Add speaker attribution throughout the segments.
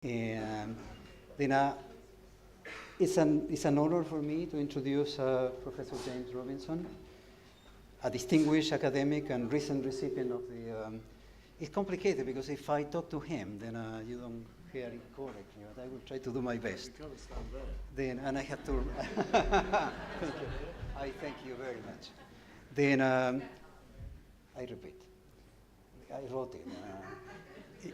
Speaker 1: And then it's an honor for me to introduce Professor James Robinson, a distinguished academic and recent recipient of the, it's complicated because if I talk to him, then you don't hear it correctly, but I will try to do my best. Then, and I have to, I thank you very much. Then, I repeat, I wrote it.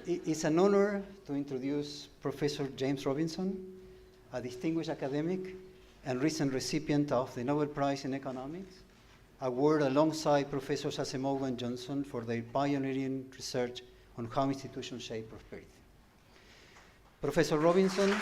Speaker 1: It's an honor to introduce Professor James Robinson, a distinguished academic and recent recipient of the Nobel Prize in Economics, award alongside Professors Asimov and Johnson for their pioneering research on how institutions shape prosperity. Professor Robinson,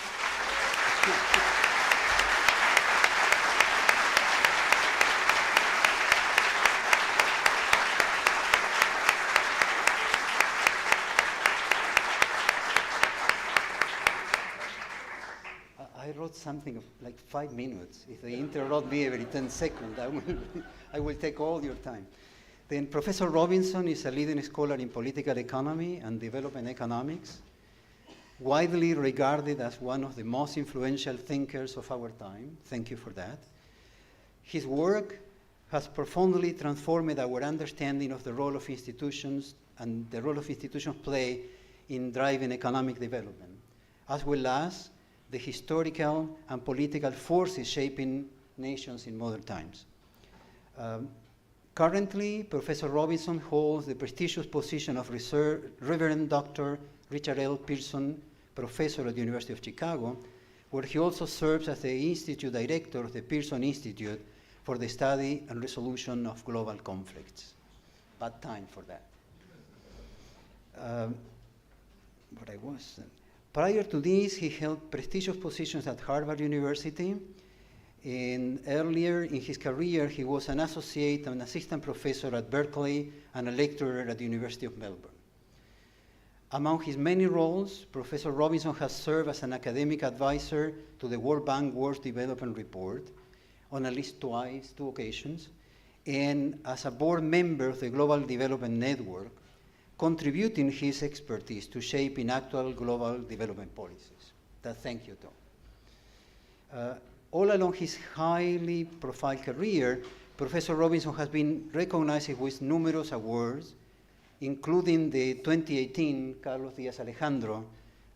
Speaker 1: I wrote something of like 5 minutes. If they interrupt me every 10 seconds, I will take all your time. Then Professor Robinson is a leading scholar in political economy and development economics, widely regarded as one of the most influential thinkers of our time. Thank you for that. His work has profoundly transformed our understanding of the role of institutions and the role of institutions play in driving economic development, as well as the historical and political forces shaping nations in modern times. Currently, Professor Robinson holds the prestigious position of Reverend Dr. Richard L. Pearson Professor at the University of Chicago, where he also serves as the Institute Director of the Pearson Institute for the Study and Resolution of Global Conflicts. Bad time for that. Prior to this, he held prestigious positions at Harvard University, and earlier in his career, he was an associate and assistant professor at Berkeley and a lecturer at the University of Melbourne. Among his many roles, Professor Robinson has served as an academic advisor to the World Bank World Development Report on at least two occasions, and as a board member of the Global Development Network, contributing his expertise to shaping actual global development policies. Thank you, Tom. All along his highly profile career, Professor Robinson has been recognized with numerous awards, including the 2018 Carlos Díaz Alejandro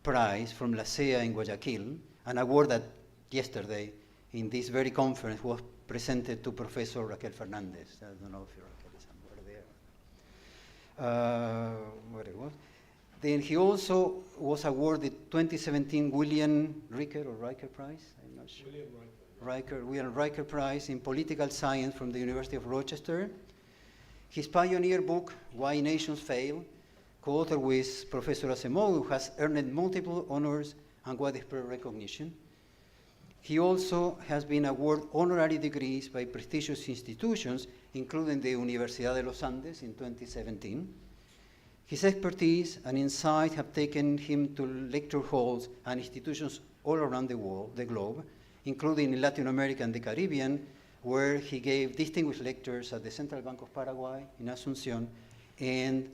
Speaker 1: Prize from La CEA in Guayaquil, an award that yesterday in this very conference was presented to Professor Raquel Fernandez. I don't know if Raquel is somewhere there. Where it was. Then he also was awarded 2017 William Riker Prize. I'm not sure. William Riker Prize in Political Science from the University of Rochester. His pioneer book, Why Nations Fail, co-authored with Professor Asimov, has earned multiple honors and widespread recognition. He also has been awarded honorary degrees by prestigious institutions, including the Universidad de los Andes in 2017. His expertise and insight have taken him to lecture halls and institutions all around the world, the globe, including in Latin America and the Caribbean, where he gave distinguished lectures at the Central Bank of Paraguay in Asunción, and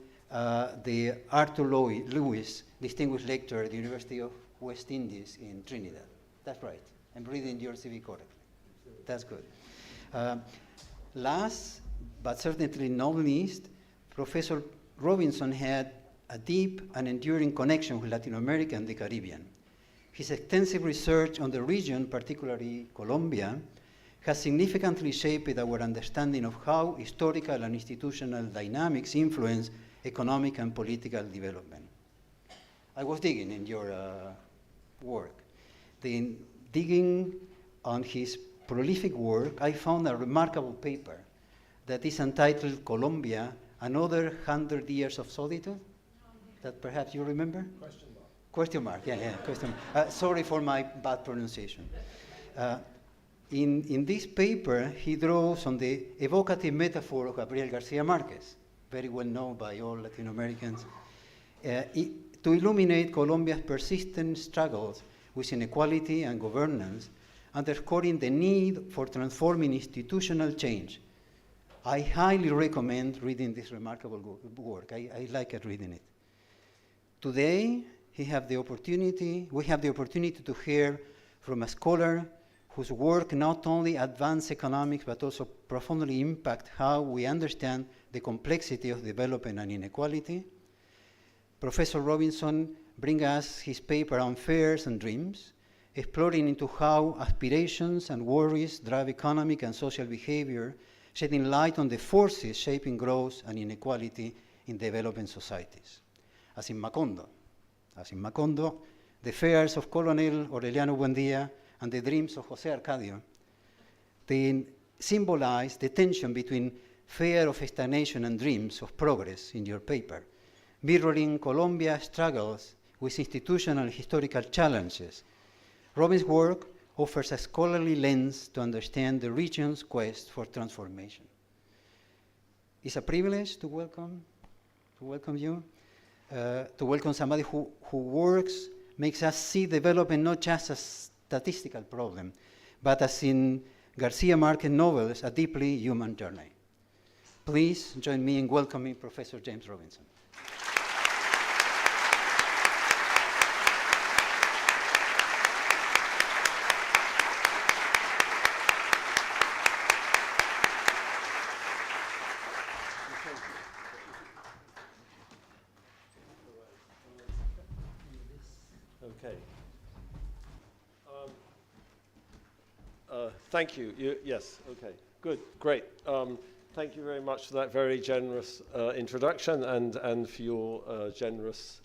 Speaker 1: the Arthur Lewis Distinguished Lecturer at the University of West Indies in Trinidad. That's right. I'm reading your CV correctly. That's good. Last, but certainly not least, Professor Robinson had a deep and enduring connection with Latin America and the Caribbean. His extensive research on the region, particularly Colombia, has significantly shaped our understanding of how historical and institutional dynamics influence economic and political development. I was digging in your work. Then digging on his prolific work, I found a remarkable paper that is entitled Colombia, Another 100 Years of Solitude, that perhaps you remember? Question mark, yeah, question mark. Sorry for my bad pronunciation. In this paper, he draws on the evocative metaphor of Gabriel Garcia Marquez, very well known by all Latin Americans, to illuminate Colombia's persistent struggles with inequality and governance, underscoring the need for transforming institutional change. I highly recommend reading this remarkable work. I like reading it. Today, we have the opportunity to hear from a scholar whose work not only advance economics but also profoundly impact how we understand the complexity of development and inequality. Professor Robinson brings us his paper on fears and dreams, exploring into how aspirations and worries drive economic and social behavior, shedding light on the forces shaping growth and inequality in developing societies. As in Macondo, the fears of Colonel Aureliano Buendía and the dreams of José Arcadio, they symbolize the tension between fear of stagnation and dreams of progress in your paper, mirroring Colombia's struggles with institutional and historical challenges. Robin's work offers a scholarly lens to understand the region's quest for transformation. It's a privilege to welcome you, to welcome somebody who works, makes us see development not just as a statistical problem, but as in Garcia Marquez novels, a deeply human journey. Please join me in welcoming Professor James Robinson.
Speaker 2: Okay. Thank you. Yes, okay. Good, great. Thank you very much for that very generous introduction and for your generous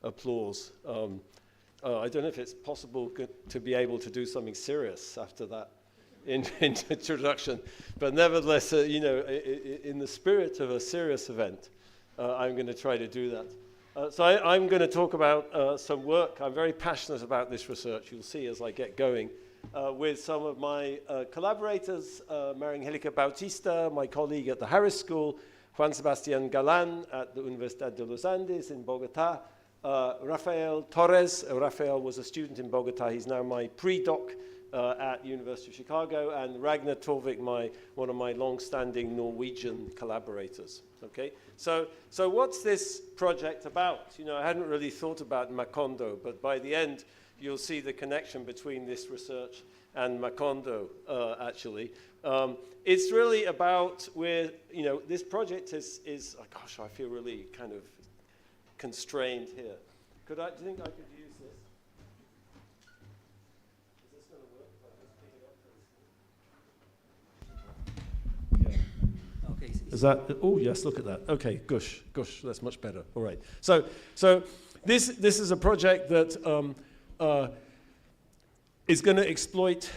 Speaker 2: applause. I don't know if it's possible to be able to do something serious after that introduction, but nevertheless, you know, in the spirit of a serious event, I'm going to try to do that. So I'm going to talk about some work. I'm very passionate about this research, you'll see as I get going, with some of my collaborators, María Bautista, my colleague at the Harris School, Juan Sebastián Galán at the Universidad de los Andes in Bogotá, Rafael Torres. Rafael was a student in Bogotá. He's now my pre-doc at University of Chicago, and Ragnar Torvik, one of my long-standing Norwegian collaborators. Okay, so what's this project about? You know, I hadn't really thought about Macondo, but by the end, you'll see the connection between this research and Macondo, actually. It's really about where, you know, this project is oh gosh, I feel really kind of constrained here. Do you think I could use this? Is this going to work if I just pick it up? Yeah.
Speaker 1: Okay.
Speaker 2: Is that, oh yes, look at that. Okay, gosh, that's much better. All right. So this is a project that is going to exploit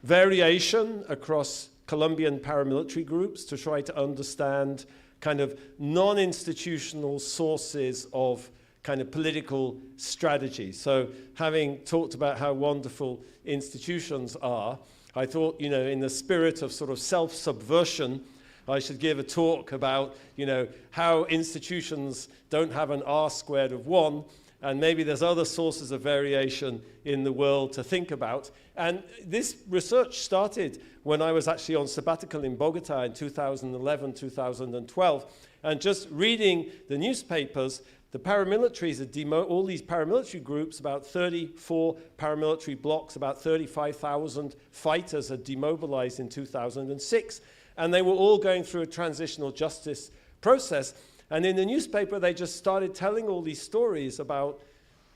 Speaker 2: variation across Colombian paramilitary groups to try to understand kind of non-institutional sources of kind of political strategy. So having talked about how wonderful institutions are, I thought, you know, in the spirit of sort of self-subversion, I should give a talk about, you know, how institutions don't have an R squared of 1, and maybe there's other sources of variation in the world to think about. And this research started when I was actually on sabbatical in Bogotá in 2011, 2012, and just reading the newspapers, the paramilitaries, all these paramilitary groups, about 34 paramilitary blocks, about 35,000 fighters had demobilized in 2006, and they were all going through a transitional justice process. And in the newspaper, they just started telling all these stories about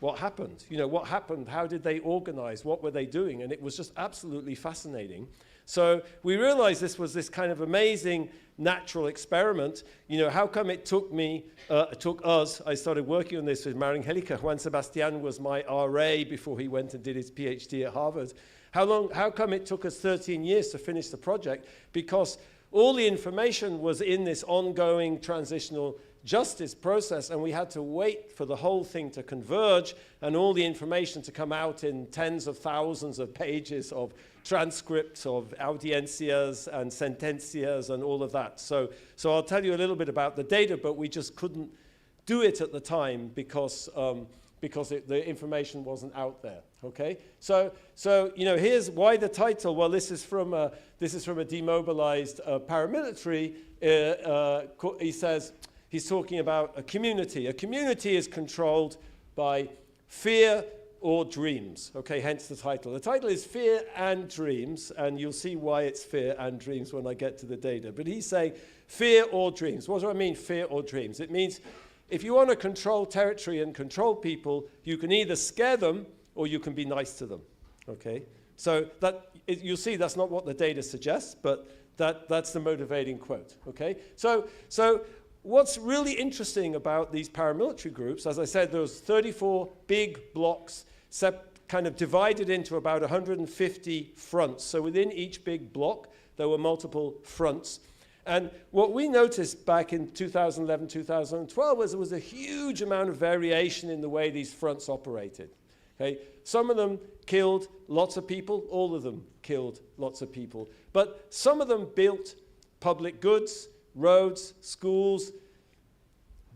Speaker 2: what happened. You know, what happened? How did they organize? What were they doing? And it was just absolutely fascinating. So we realized this was this kind of amazing natural experiment. You know, how come it took us, I started working on this with María Angélica. Juan Sebastián was my RA before he went and did his PhD at Harvard. How come it took us 13 years to finish the project? Because all the information was in this ongoing transitional justice process, and we had to wait for the whole thing to converge and all the information to come out in tens of thousands of pages of transcripts of audiencias and sentencias and all of that. So I'll tell you a little bit about the data, but we just couldn't do it at the time because the information wasn't out there. Okay, so you know, here's why the title. Well, this is from a demobilized paramilitary. He says he's talking about a community. A community is controlled by fear or dreams, okay, hence the title. The title is Fear and Dreams, and you'll see why it's fear and dreams when I get to the data. But he's saying fear or dreams. What do I mean, fear or dreams? It means if you want to control territory and control people, you can either scare them or you can be nice to them, okay? So you'll see that's not what the data suggests, but that's the motivating quote, okay? So what's really interesting about these paramilitary groups, as I said, there's 34 big blocks kind of divided into about 150 fronts. So within each big block, there were multiple fronts. And what we noticed back in 2011, 2012 was there was a huge amount of variation in the way these fronts operated. Okay? Some of them killed lots of people, all of them killed lots of people. But some of them built public goods, roads, schools,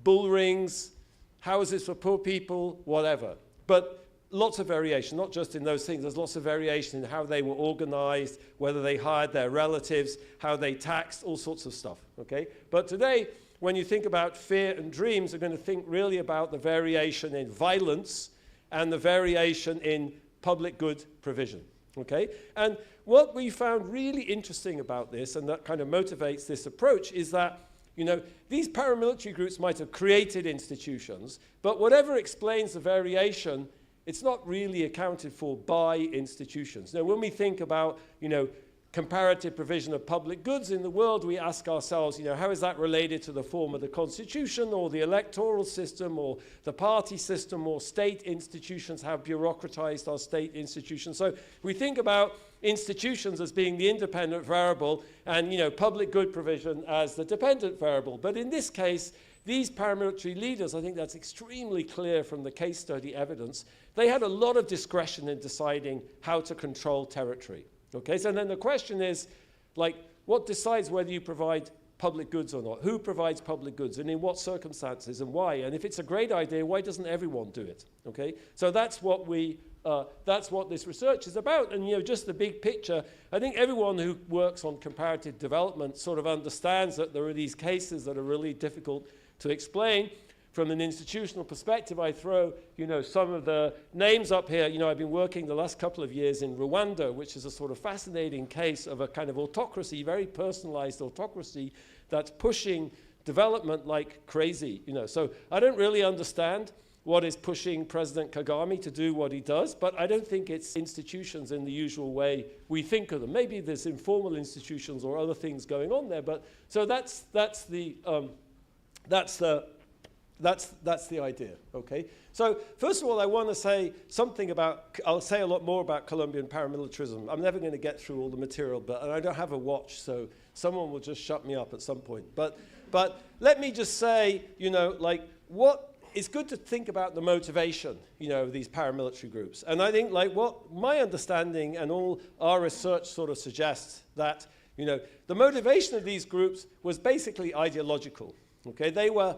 Speaker 2: bull rings, houses for poor people, whatever. But lots of variation, not just in those things. There's lots of variation in how they were organized, whether they hired their relatives, how they taxed, all sorts of stuff, okay? But today, when you think about fear and dreams, you're going to think really about the variation in violence and the variation in public good provision, okay? And what we found really interesting about this, and that kind of motivates this approach, is that, you know, these paramilitary groups might have created institutions, but whatever explains the variation, it's not really accounted for by institutions. Now, when we think about, you know, comparative provision of public goods in the world, we ask ourselves, you know, how is that related to the form of the constitution or the electoral system or the party system or state institutions, how bureaucratized are state institutions? So we think about institutions as being the independent variable and, you know, public good provision as the dependent variable. But in this case, these paramilitary leaders, I think that's extremely clear from the case study evidence, they had a lot of discretion in deciding how to control territory. Okay, so then the question is, like, what decides whether you provide public goods or not? Who provides public goods and in what circumstances and why? And if it's a great idea, why doesn't everyone do it? Okay, so that's what this research is about. And, you know, just the big picture, I think everyone who works on comparative development sort of understands that there are these cases that are really difficult to explain. From an institutional perspective, I throw, you know, some of the names up here. You know, I've been working the last couple of years in Rwanda, which is a sort of fascinating case of a kind of autocracy, very personalized autocracy that's pushing development like crazy, you know. So I don't really understand what is pushing President Kagame to do what he does, but I don't think it's institutions in the usual way we think of them. Maybe there's informal institutions or other things going on there, but so that's the idea, okay? So first of all, I want to say something about, I'll say a lot more about Colombian paramilitarism. I'm never going to get through all the material, and I don't have a watch, so someone will just shut me up at some point. But let me just say, you know, like, it's good to think about the motivation, you know, of these paramilitary groups. And I think, like, what my understanding and all our research sort of suggests that, you know, the motivation of these groups was basically ideological, okay? They were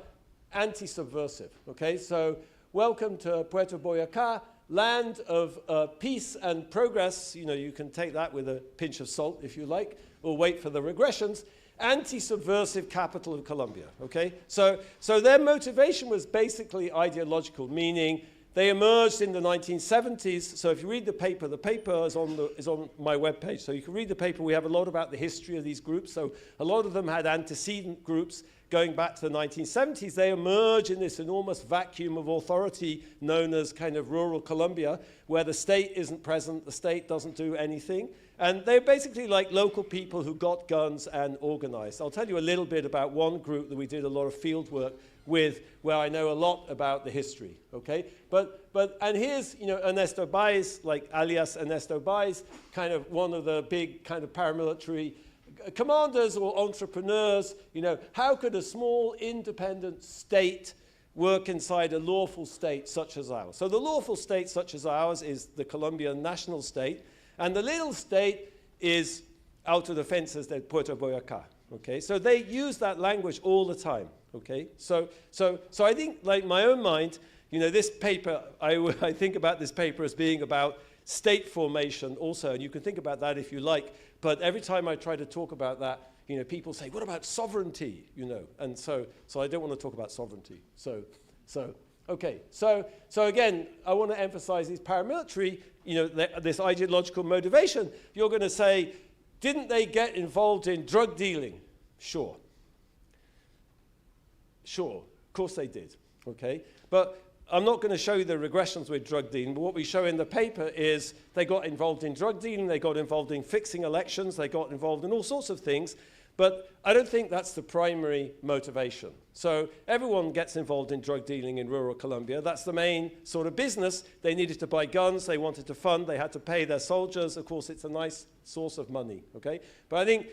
Speaker 2: anti-subversive, okay? So welcome to Puerto Boyacá, land of peace and progress. You know, you can take that with a pinch of salt if you like, or wait for the regressions. Anti-subversive capital of Colombia, okay? So their motivation was basically ideological, meaning they emerged in the 1970s. So if you read the paper is on my webpage. So you can read the paper. We have a lot about the history of these groups. So a lot of them had antecedent groups going back to the 1970s. They emerge in this enormous vacuum of authority known as kind of rural Colombia, where the state isn't present, the state doesn't do anything. And they're basically like local people who got guns and organized. I'll tell you a little bit about one group that we did a lot of field work with, where I know a lot about the history, okay? And here's, you know, Ernesto Baez, like alias Ernesto Baez, kind of one of the big kind of paramilitary commanders or entrepreneurs. You know, how could a small independent state work inside a lawful state such as ours? So the lawful state such as ours is the Colombian national state, and the little state is Autodefensas de Puerto Boyacá, okay? So they use that language all the time, okay? So I think, like, my own mind, you know, this paper, I think about this paper as being about state formation also, and you can think about that if you like, but every time I try to talk about that, you know, people say, what about sovereignty, you know? And so I don't want to talk about sovereignty. So Okay, so again, I want to emphasize these paramilitary, this ideological motivation. You're going to say, didn't they get involved in drug dealing? Sure. Sure, of course they did, okay? But I'm not going to show you the regressions with drug dealing, but what we show in the paper is they got involved in drug dealing, they got involved in fixing elections, they got involved in all sorts of things, but I don't think that's the primary motivation. So everyone gets involved in drug dealing in rural Colombia. That's the main sort of business. They needed to buy guns, they wanted to fund, they had to pay their soldiers. Of course, it's a nice source of money, okay? But I think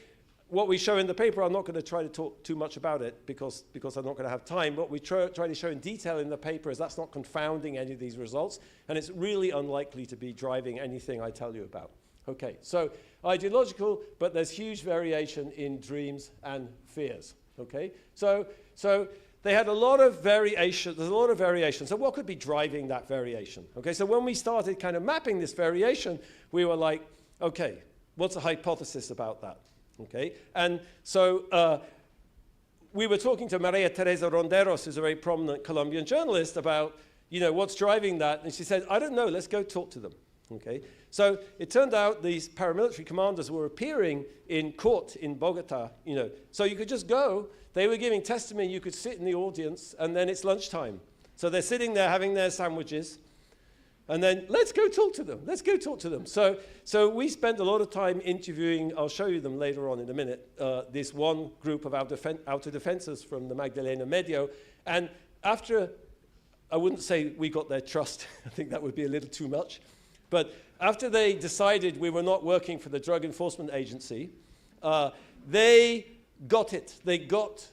Speaker 2: what we show in the paper, I'm not going to try to talk too much about it because I'm not going to have time. What we try to show in detail in the paper is that's not confounding any of these results, and it's really unlikely to be driving anything I tell you about. Okay, so ideological, but there's huge variation in dreams and fears. Okay, so they had a lot of variation. There's a lot of variation. So what could be driving that variation? Okay, so when we started kind of mapping this variation, we were like, okay, what's a hypothesis about that? Okay, and so we were talking to Maria Teresa Ronderos, who's a very prominent Colombian journalist, about, what's driving that, and she said, I don't know, let's go talk to them. Okay, so it turned out these paramilitary commanders were appearing in court in Bogota, so you could just go, they were giving testimony, you could sit in the audience, and then it's lunchtime. So they're sitting there having their sandwiches, and then let's go talk to them. Let's go talk to them. So we spent a lot of time interviewing, I'll show you them later on in a minute, this one group of autodefensors from the Magdalena Medio. And after, I wouldn't say we got their trust, I think that would be a little too much, but after they decided we were not working for the Drug Enforcement Agency, they got it. They got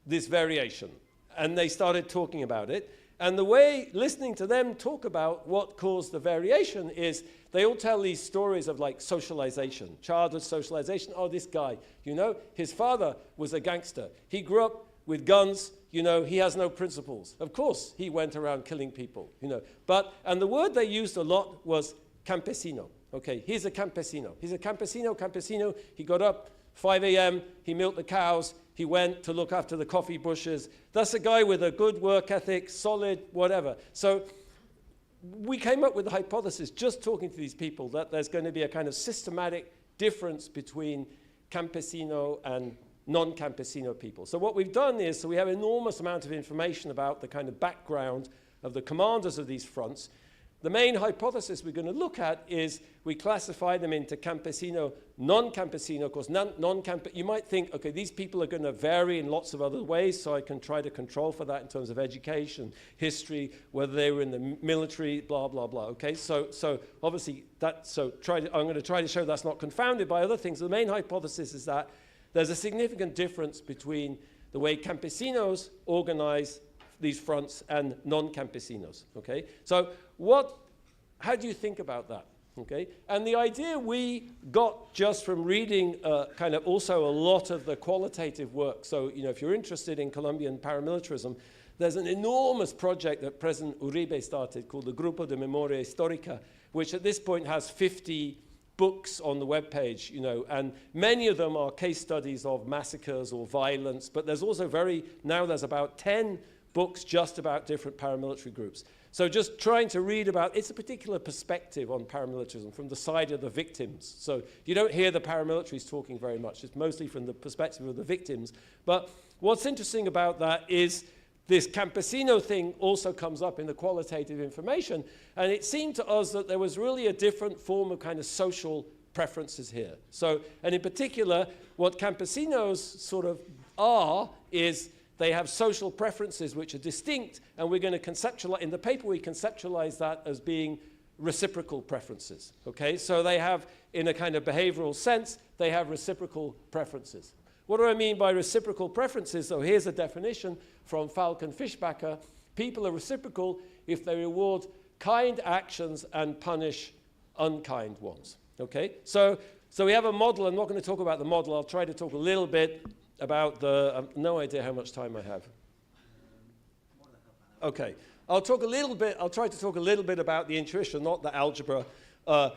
Speaker 2: this variation, and they started talking about it. And the way listening to them talk about what caused the variation is they all tell these stories of like socialization, childhood socialization. Oh, this guy, his father was a gangster. He grew up with guns, he has no principles. Of course, he went around killing people, and the word they used a lot was campesino. Okay, he's a campesino. He's a campesino. He got up 5 a.m., he milked the cows, he went to look after the coffee bushes. That's a guy with a good work ethic, solid, whatever. So we came up with the hypothesis, just talking to these people, that there's going to be a kind of systematic difference between campesino and non-campesino people. So what we've done is, so we have an enormous amount of information about the kind of background of the commanders of these fronts. The main hypothesis we're going to look at is we classify them into campesino, non-campesino. Of course, you might think, okay, these people are going to vary in lots of other ways, so I can try to control for that in terms of education, history, whether they were in the military, blah, blah, blah. Okay, so obviously I'm going to try to show that's not confounded by other things. The main hypothesis is that there's a significant difference between the way campesinos organize these fronts and non-campesinos, okay? So how do you think about that, okay? And the idea we got just from reading kind of also a lot of the qualitative work, so, if you're interested in Colombian paramilitarism, there's an enormous project that President Uribe started called the Grupo de Memoria Histórica, which at this point has 50 books on the webpage, and many of them are case studies of massacres or violence, but there's also now there's about 10 books just about different paramilitary groups. So just trying to read about, it's a particular perspective on paramilitarism from the side of the victims. So you don't hear the paramilitaries talking very much. It's mostly from the perspective of the victims. But what's interesting about that is this campesino thing also comes up in the qualitative information. And it seemed to us that there was really a different form of kind of social preferences here. So, and in particular, what campesinos sort of are is they have social preferences which are distinct, and we're going to conceptualize, in the paper we conceptualize that as being reciprocal preferences, okay? So they have, in a kind of behavioral sense, they have reciprocal preferences. What do I mean by reciprocal preferences? So here's a definition from Falcon Fischbacher. People are reciprocal if they reward kind actions and punish unkind ones, okay? So we have a model. I'm not going to talk about the model. I'll try to talk a little bit about no idea how much time I have. Okay, I'll try to talk a little bit about the intuition, not the algebra, and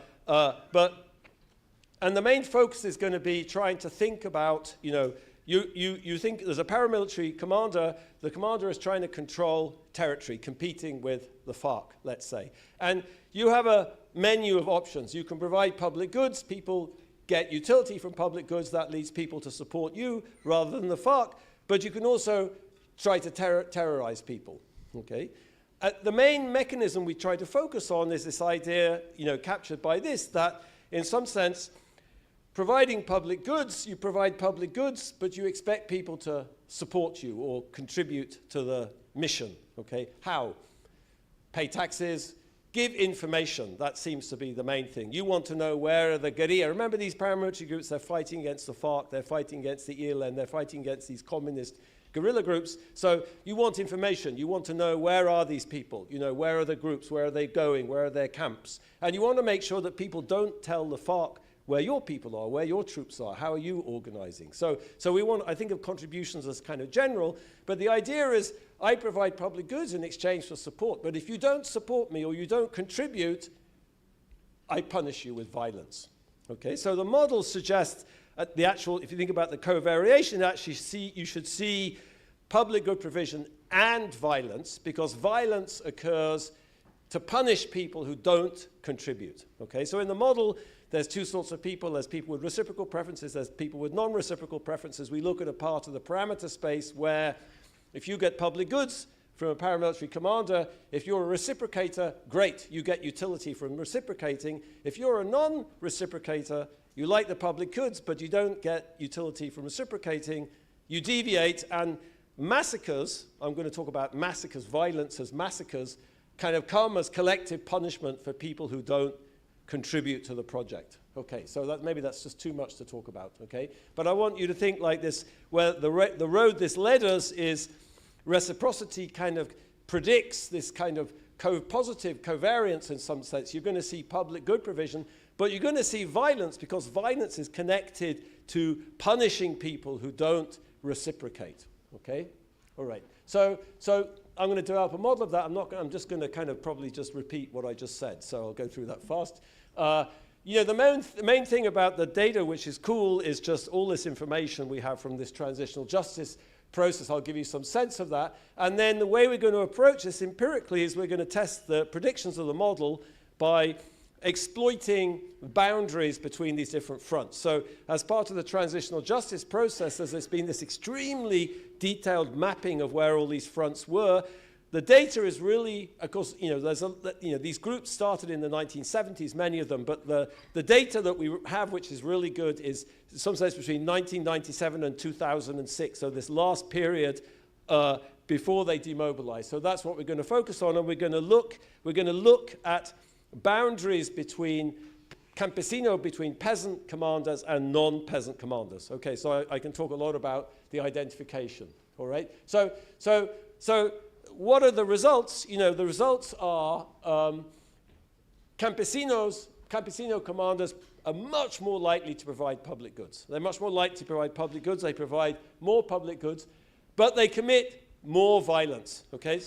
Speaker 2: the main focus is going to be trying to think about, you think there's a paramilitary commander, the commander is trying to control territory, competing with the FARC, let's say. And you have a menu of options. You can provide public goods, people get utility from public goods, that leads people to support you rather than the FARC, but you can also try to terrorize people, okay? The main mechanism we try to focus on is this idea, captured by this, that in some sense, providing public goods, you provide public goods, but you expect people to support you or contribute to the mission, okay? How? Pay taxes, give information. That seems to be the main thing. You want to know where are the guerrilla. Remember these paramilitary groups, they're fighting against the FARC, they're fighting against the ELN, they're fighting against these communist guerrilla groups. So you want information. You want to know where are these people? Where are the groups? Where are they going? Where are their camps? And you want to make sure that people don't tell the FARC where your people are, where your troops are, how are you organizing? So we want, I think of contributions as kind of general, but the idea is I provide public goods in exchange for support, but if you don't support me or you don't contribute, I punish you with violence. Okay, so the model suggests the actual, if you think about the covariation, actually you should see public good provision and violence, because violence occurs to punish people who don't contribute. Okay, so in the model, there's two sorts of people. There's people with reciprocal preferences, there's people with non-reciprocal preferences. We look at a part of the parameter space where if you get public goods from a paramilitary commander, if you're a reciprocator, great, you get utility from reciprocating. If you're a non-reciprocator, you like the public goods, but you don't get utility from reciprocating, you deviate, and massacres, I'm going to talk about massacres, violence as massacres, kind of come as collective punishment for people who don't contribute to the project. Okay, so maybe that's just too much to talk about, okay? But I want you to think like this, where the road this led us is reciprocity kind of predicts this kind of positive covariance in some sense. You're going to see public good provision, but you're going to see violence because violence is connected to punishing people who don't reciprocate, okay? All right, so I'm going to develop a model of that. I'm just going to kind of probably just repeat what I just said, so I'll go through that fast. The main thing about the data, which is cool, is just all this information we have from this transitional justice process. I'll give you some sense of that. And then the way we're going to approach this empirically is we're going to test the predictions of the model by exploiting boundaries between these different fronts. So as part of the transitional justice process, there's been this extremely detailed mapping of where all these fronts were. The data is really, of course, these groups started in the 1970s, many of them, but the data that we have, which is really good, is in some sense between 1997 and 2006, so this last period before they demobilized. So that's what we're going to focus on, and we're going to look at boundaries between between peasant commanders and non-peasant commanders. Okay, so I can talk a lot about the identification, all right? So what are the results? The results are campesino commanders are much more likely to provide public goods. They're much more likely to provide public goods. They provide more public goods, but they commit more violence, okay?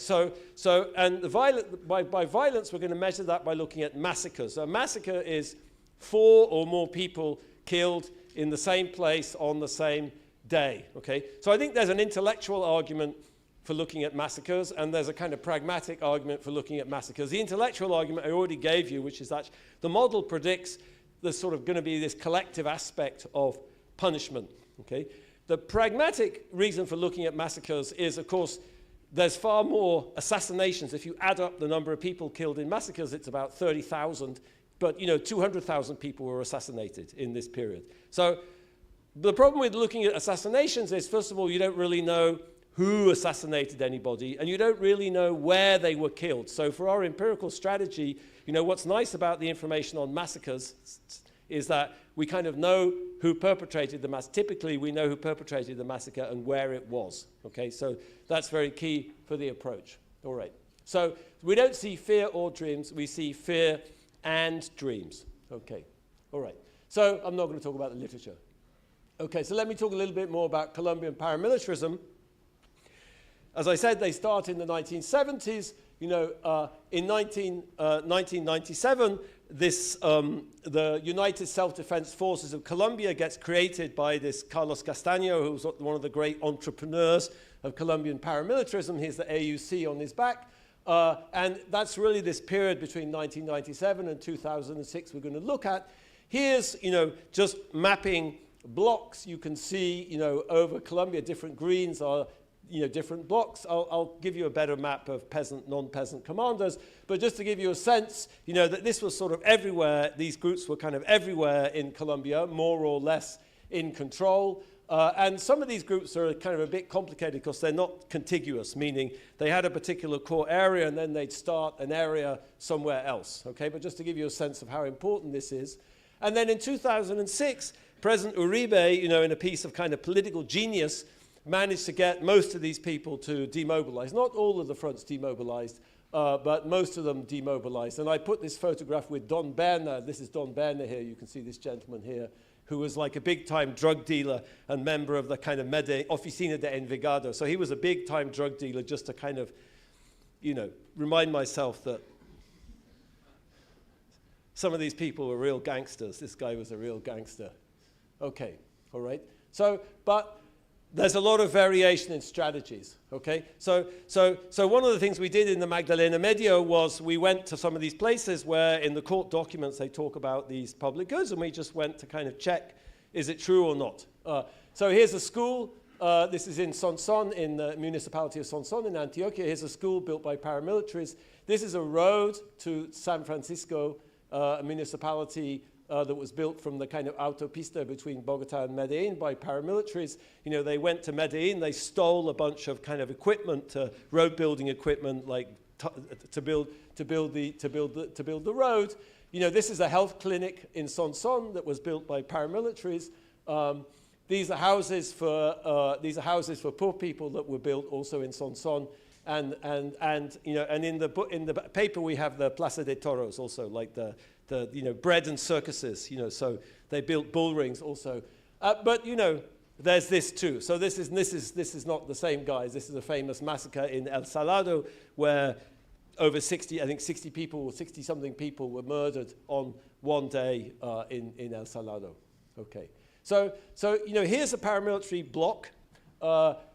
Speaker 2: And by violence, we're going to measure that by looking at massacres. A massacre is 4 or more people killed in the same place on the same day, okay? So I think there's an intellectual argument for looking at massacres, and there's a kind of pragmatic argument for looking at massacres. The intellectual argument I already gave you, which is that the model predicts there's sort of going to be this collective aspect of punishment, okay? The pragmatic reason for looking at massacres is, of course, there's far more assassinations. If you add up the number of people killed in massacres, it's about 30,000, but 200,000 people were assassinated in this period. So the problem with looking at assassinations is, first of all, you don't really know who assassinated anybody, and you don't really know where they were killed. So for our empirical strategy, what's nice about the information on massacres is that we kind of know who perpetrated the massacre. Typically, we know who perpetrated the massacre and where it was, okay? So that's very key for the approach. All right. So we don't see fear or dreams, we see fear and dreams. Okay. All right. So I'm not going to talk about the literature. Okay, so let me talk a little bit more about Colombian paramilitarism. As I said, they start in the 1970s. In 1997, the United Self-Defense Forces of Colombia gets created by this Carlos Castaño, who's one of the great entrepreneurs of Colombian paramilitarism. Here's the AUC on his back. And that's really this period between 1997 and 2006 we're going to look at. Here's, just mapping blocks. You can see, over Colombia, different greens are, different blocks. I'll give you a better map of peasant, non-peasant commanders. But just to give you a sense, that this was sort of everywhere. These groups were kind of everywhere in Colombia, more or less in control. And some of these groups are kind of a bit complicated because they're not contiguous, meaning they had a particular core area and then they'd start an area somewhere else. Okay, but just to give you a sense of how important this is. And then in 2006, President Uribe, in a piece of kind of political genius, managed to get most of these people to demobilize. Not all of the fronts demobilized, but most of them demobilized. And I put this photograph with Don Berna. This is Don Berna here. You can see this gentleman here, who was like a big-time drug dealer and member of the kind of Oficina de Envigado. So he was a big-time drug dealer, just to kind of, remind myself that some of these people were real gangsters. This guy was a real gangster. Okay, all right. So, but there's a lot of variation in strategies, okay? So one of the things we did in the Magdalena Medio was we went to some of these places where in the court documents they talk about these public goods, and we just went to kind of check, is it true or not? So here's a school. This is in Sonson, in the municipality of Sonson in Antioquia. Here's a school built by paramilitaries. This is a road to San Francisco, a municipality that was built from the kind of autopista between Bogota and Medellin by paramilitaries. They went to Medellin, they stole a bunch of kind of equipment, road building equipment, like to build the road. This is a health clinic in Sonson that was built by paramilitaries. These are houses for poor people that were built also in Sonson. And in the paper we have the Plaza de Toros also, like the bread and circuses, so they built bull rings also. But there's this too. So this is not the same guys. This is a famous massacre in El Salado where over 60 people, 60-something people were murdered on one day in El Salado. Okay. So here's a paramilitary bloc.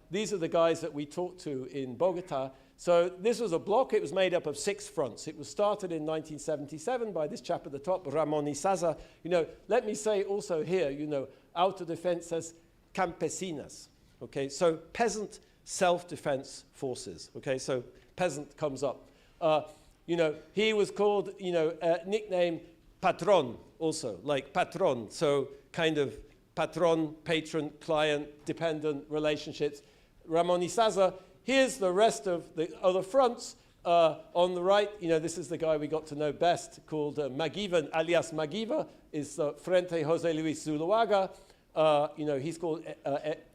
Speaker 2: These are the guys that we talked to in Bogota. So this was a bloc. It was made up of 6 fronts. It was started in 1977 by this chap at the top, Ramon Izaza. Let me say also here, autodefensas campesinas. Okay, so peasant self-defense forces. Okay, so peasant comes up. He was called, nickname patron also, like patron. So kind of patron, patron, client, dependent relationships. Ramon Izaza. Here's the rest of the other fronts. On the right, this is the guy we got to know best, called Maguiva, alias Maguiva, is Frente Jose Luis Zuluaga. He's called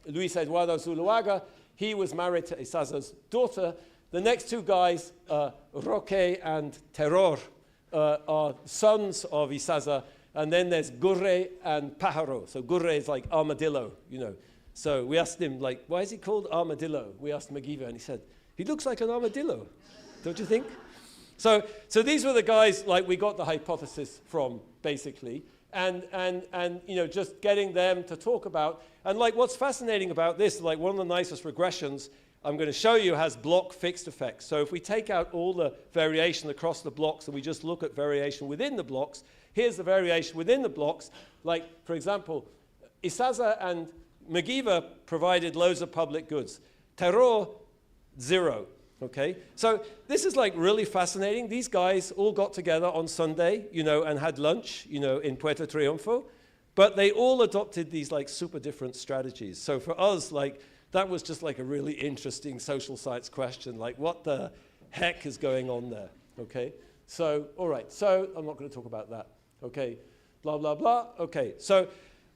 Speaker 2: Luis Eduardo Zuluaga. He was married to Izaza's daughter. The next 2 guys, Roque and Terror, are sons of Izaza. And then there's Gurre and Pájaro. So Gurre is like armadillo, So we asked him, like, why is he called armadillo? We asked Maguiva, and he said, he looks like an armadillo, don't you think? So these were the guys, like, we got the hypothesis from, basically, and just getting them to talk about. And, like, what's fascinating about this, like, one of the nicest regressions I'm going to show you has block fixed effects. So if we take out all the variation across the blocks and we just look at variation within the blocks, here's the variation within the blocks. Like, for example, Izaza and Maguiva provided loads of public goods. Terror, 0. Okay? So this is like really fascinating. These guys all got together on Sunday, and had lunch, in Puerto Triunfo. But they all adopted these like super different strategies. So for us, like, that was just like a really interesting social science question. Like, what the heck is going on there? Okay? So, all right. So I'm not going to talk about that. Okay? Blah, blah, blah. Okay. So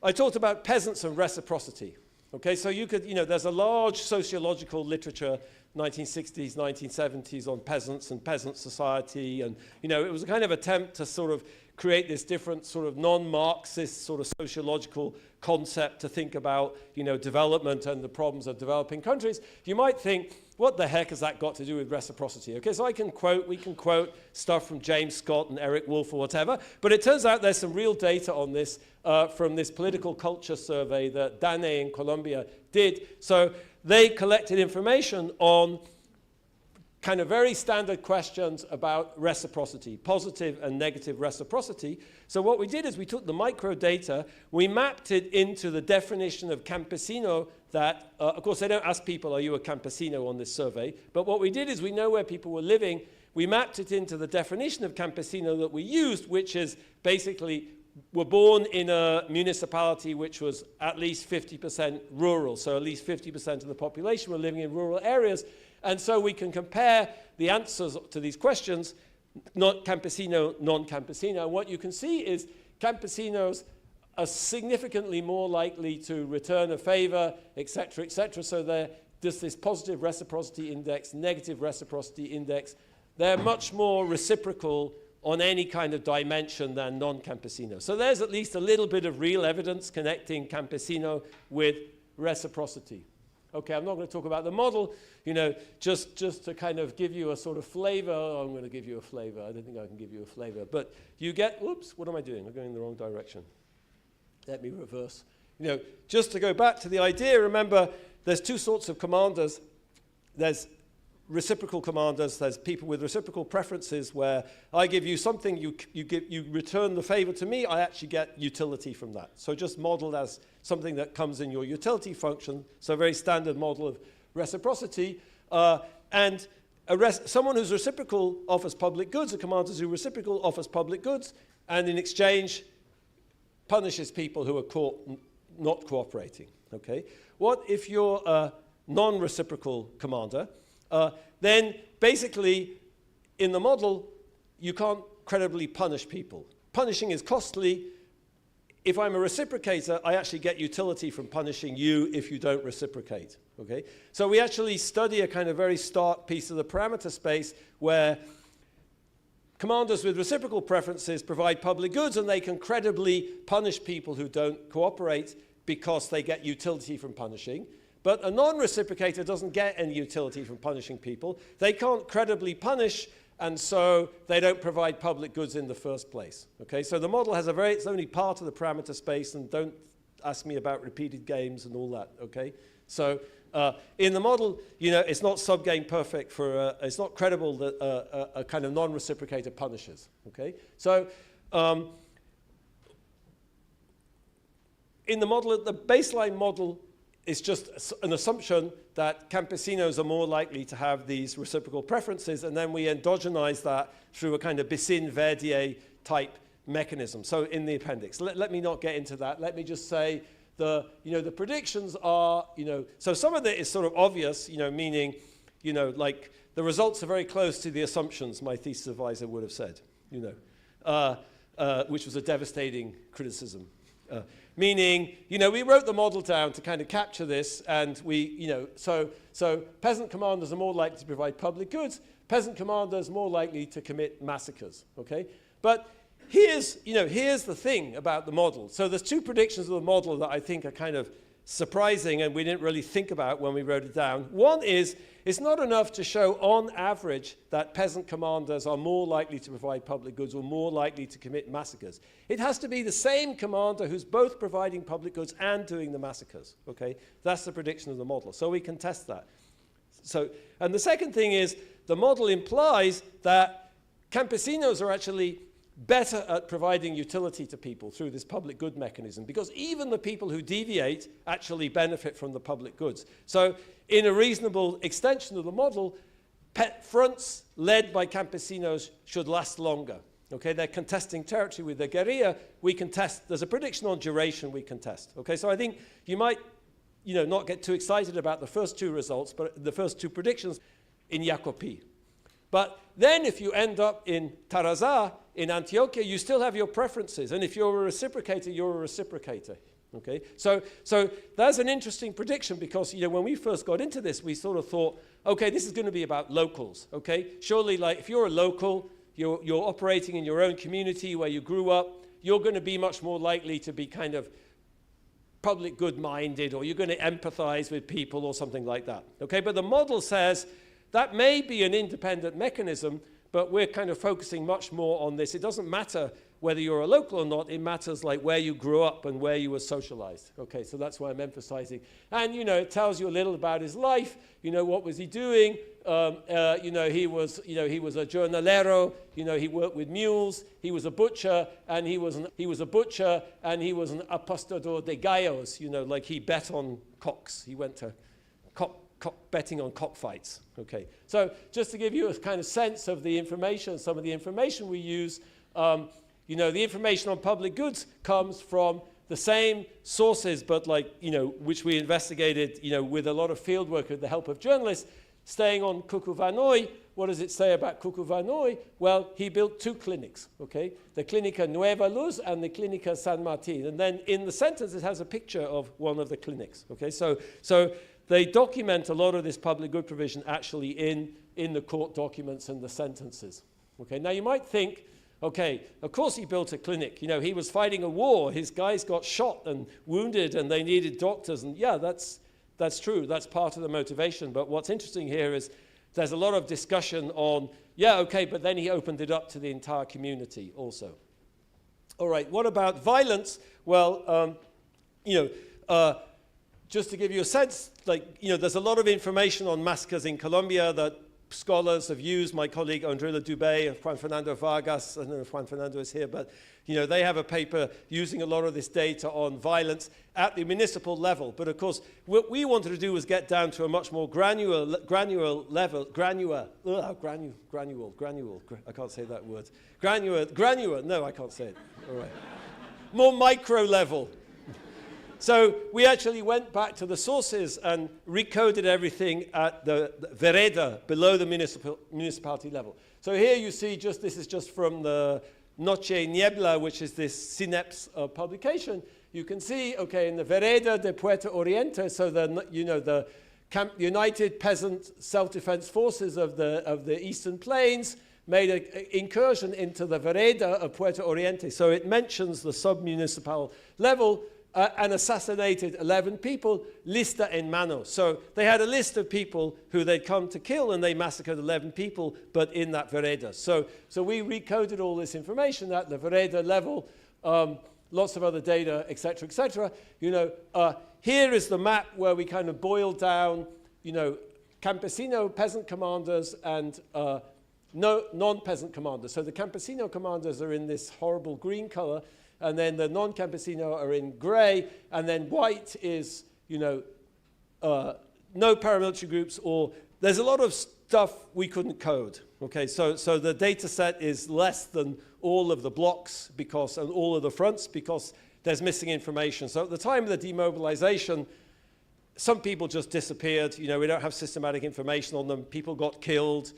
Speaker 2: I talked about peasants and reciprocity. Okay, so you could, there's a large sociological literature, 1960s, 1970s, on peasants and peasant society, and, it was a kind of attempt to sort of create this different sort of non-Marxist sort of sociological concept to think about, development and the problems of developing countries, you might think, what the heck has that got to do with reciprocity? Okay, so we can quote stuff from James Scott and Eric Wolf or whatever, but it turns out there's some real data on this from this political culture survey that Dane in Colombia did. So they collected information on kind of very standard questions about reciprocity, positive and negative reciprocity. So what we did is we took the microdata, we mapped it into the definition of campesino that, of course, they don't ask people, are you a campesino on this survey? But what we did is we know where people were living. We mapped it into the definition of campesino that we used, which is basically were born in a municipality which was at least 50% rural. So at least 50% of the population were living in rural areas. And so we can compare the answers to these questions, not campesino, non-campesino. And what you can see is campesinos are significantly more likely to return a favor, et cetera, et cetera. So there's this positive reciprocity index, negative reciprocity index. They're much more reciprocal on any kind of dimension than non-campesino. So there's at least a little bit of real evidence connecting campesino with reciprocity. Okay, I'm not going to talk about the model, just to kind of give you a sort of flavor. I'm going to give you a flavor. I don't think I can give you a flavor. But you get, oops, what am I doing? I'm going in the wrong direction. Let me reverse. Just to go back to the idea, remember, there's two sorts of commanders. There's reciprocal commanders. There's people with reciprocal preferences where I give you something, you return the favor to me, I actually get utility from that. So just modeled as something that comes in your utility function. So a very standard model of reciprocity. And someone who's reciprocal offers public goods, a commander who's reciprocal offers public goods, and in exchange punishes people who are caught not cooperating. Okay? What if you're a non-reciprocal commander? Then basically, in the model, you can't credibly punish people. Punishing is costly. If I'm a reciprocator, I actually get utility from punishing you if you don't reciprocate. Okay? So we actually study a kind of very stark piece of the parameter space where commanders with reciprocal preferences provide public goods and they can credibly punish people who don't cooperate because they get utility from punishing. But a non-reciprocator doesn't get any utility from punishing people. They can't credibly punish, and so they don't provide public goods in the first place. Okay, so the model has it's only part of the parameter space, and don't ask me about repeated games and all that. Okay, so in the model, it's not subgame perfect it's not credible that a kind of non-reciprocator punishes. Okay, so in the model, the baseline model is just an assumption that campesinos are more likely to have these reciprocal preferences, and then we endogenize that through a kind of Bissin-Verdier type mechanism. So in the appendix, let me not get into that. Let me just say the predictions are, so some of it is sort of obvious, meaning, like the results are very close to the assumptions, my thesis advisor would have said, which was a devastating criticism. Meaning, we wrote the model down to kind of capture this, and so peasant commanders are more likely to provide public goods, peasant commanders more likely to commit massacres, okay? But here's the thing about the model. So there's two predictions of the model that I think are kind of surprising and we didn't really think about when we wrote it down. One is, it's not enough to show on average that peasant commanders are more likely to provide public goods or more likely to commit massacres. It has to be the same commander who's both providing public goods and doing the massacres, okay? That's the prediction of the model, so we can test that. So, and the second thing is, the model implies that campesinos are actually better at providing utility to people through this public good mechanism, because even the people who deviate actually benefit from the public goods. So in a reasonable extension of the model, fronts led by campesinos should last longer. Okay, they're contesting territory with the guerrilla. We can test, there's a prediction on duration we can test. Okay, so I think you might not get too excited about the first two results, but the first two predictions in Jacopi. But then if you end up in Tarazá, in Antioquia, you still have your preferences. And if you're a reciprocator, you're a reciprocator. Okay? So that's an interesting prediction because, when we first got into this, we sort of thought, okay, this is going to be about locals. Okay? Surely, like, if you're a local, you're operating in your own community where you grew up, you're going to be much more likely to be kind of public good-minded, or you're going to empathize with people or something like that. Okay, but the model says that may be an independent mechanism, but we're kind of focusing much more on this. It doesn't matter whether you're a local or not, it matters like where you grew up and where you were socialized. Okay, so that's why I'm emphasizing. And, you know, it tells you a little about his life. You know, what was he doing? You know, he was a jornalero. You know, he worked with mules. He was a butcher, and he was an apostador de gallos. You know, like he bet on cocks. He went to betting on cockfights. Okay, so just to give you a kind of sense of the information, some of the information we use. You know, the information on public goods comes from the same sources, but like, you know, which we investigated, you know, with a lot of field work with the help of journalists. Staying on Cucuvanoy, what does it say about Cucuvanoy? Well, he built 2 clinics, okay? The Clínica Nueva Luz and the Clínica San Martín. And then in the sentence, it has a picture of one of the clinics, okay? So they document a lot of this public good provision actually in the court documents and the sentences, okay? Now, you might think, okay, of course he built a clinic. You know, he was fighting a war. His guys got shot and wounded, and they needed doctors. And yeah, that's true. That's part of the motivation. But what's interesting here is there's a lot of discussion on, yeah, okay, but then he opened it up to the entire community also. All right, what about violence? Well, you know, just to give you a sense, like, you know, there's a lot of information on massacres in Colombia that scholars have used. My colleague Andrela Dubé and Juan Fernando Vargas, I don't know if Juan Fernando is here, but you know, they have a paper using a lot of this data on violence at the municipal level. But of course, what we wanted to do was get down to a much more granular level, I can't say that word. Granular, no, I can't say it. All right. More micro level. So we actually went back to the sources and recoded everything at the vereda, below the municipality level. So here you see this is just from the Noche Niebla, which is this CINEPS publication. You can see, okay, in the vereda de Puerto Oriente, so the United Peasant Self-Defense Forces of the Eastern Plains made an incursion into the vereda of Puerto Oriente. So it mentions the sub-municipal level, and assassinated 11 people, lista en mano. So they had a list of people who they'd come to kill, and they massacred 11 people, but in that vereda. So we recoded all this information at the vereda level, lots of other data, et cetera, et cetera. You know, here is the map where we kind of boiled down, you know, campesino peasant commanders and non-peasant commanders. So the campesino commanders are in this horrible green color, and then the non-campesino are in gray, and then white is, you know, no paramilitary groups, or there's a lot of stuff we couldn't code. Okay, so the data set is less than all of the blocks because, and all of the fronts, because there's missing information. So at the time of the demobilization, some people just disappeared. You know, we don't have systematic information on them. People got killed.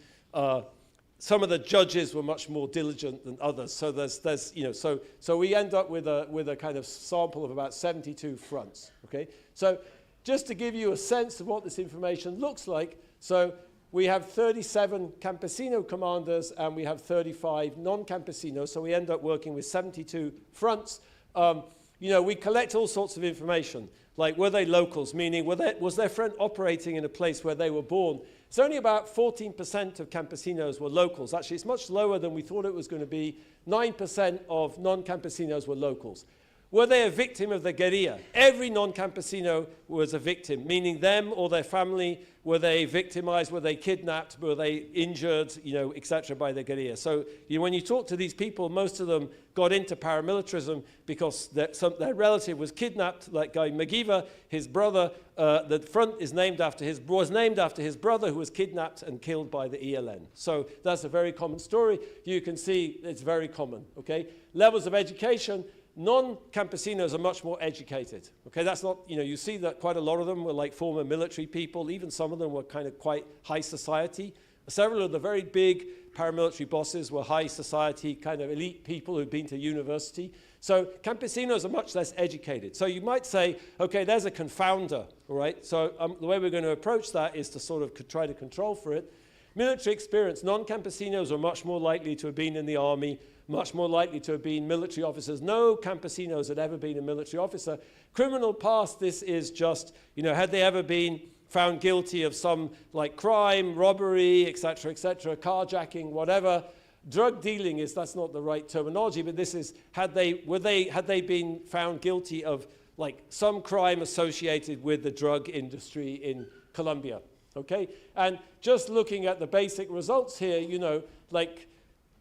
Speaker 2: Some of the judges were much more diligent than others. So there's you know, so we end up with a kind of sample of about 72 fronts. Okay, so just to give you a sense of what this information looks like, so we have 37 campesino commanders and we have 35 non-campesinos. So we end up working with 72 fronts. You know, we collect all sorts of information, like were they locals, meaning was their front operating in a place where they were born? It's only about 14% of campesinos were locals. Actually, it's much lower than we thought it was going to be. 9% of non-campesinos were locals. Were they a victim of the guerrilla? Every non-campesino was a victim, meaning them or their family. Were they victimized? Were they kidnapped? Were they injured, you know, etc. by the guerrilla? So when you talk to these people, most of them got into paramilitarism because their relative was kidnapped, like Guy McGeever, his brother. The front was named after his brother, who was kidnapped and killed by the ELN. So that's a very common story. You can see it's very common, okay? Levels of education. Non-campesinos are much more educated. Okay, that's not, you know, you see that quite a lot of them were like former military people. Even some of them were kind of quite high society. Several of the very big paramilitary bosses were high society, kind of elite people who'd been to university. So campesinos are much less educated. So you might say, okay, there's a confounder, all right? So the way we're going to approach that is to sort of try to control for it. Military experience, non-campesinos are much more likely to have been in the army, much more likely to have been military officers. No campesinos had ever been a military officer. Criminal past, this is just, you know, had they ever been found guilty of some like crime, robbery, etc., carjacking, whatever. Drug dealing is, that's not the right terminology, but this is, had they been found guilty of like some crime associated with the drug industry in Colombia, okay? And just looking at the basic results here, you know, like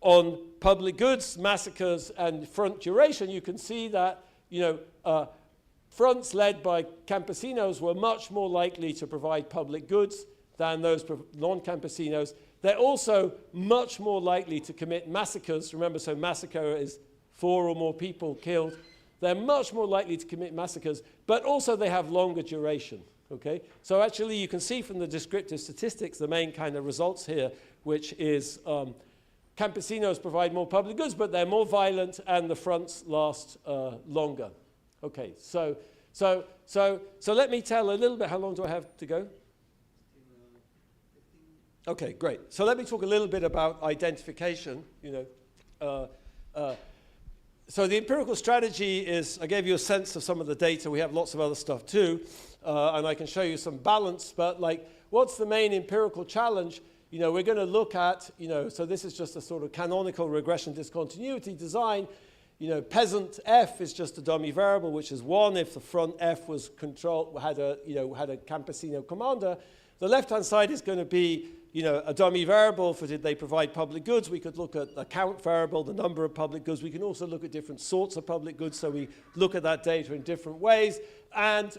Speaker 2: on public goods, massacres, and front duration, you can see that, you know, fronts led by campesinos were much more likely to provide public goods than those non-campesinos. They're also much more likely to commit massacres. Remember, so massacre is 4 or more people killed. They're much more likely to commit massacres, but also they have longer duration, okay? So actually you can see from the descriptive statistics the main kind of results here, which is campesinos provide more public goods, but they're more violent and the fronts last longer. Okay, so let me tell a little bit. How long do I have to go? Okay, great. So let me talk a little bit about identification. You know, so the empirical strategy is, I gave you a sense of some of the data. We have lots of other stuff too, and I can show you some balance. But like, what's the main empirical challenge? You know, we're going to look at, you know, so this is just a sort of canonical regression discontinuity design. You know, peasant F is just a dummy variable, which is 1 if the front F was had a campesino commander. The left-hand side is going to be, you know, a dummy variable for did they provide public goods. We could look at the count variable, the number of public goods. We can also look at different sorts of public goods, so we look at that data in different ways.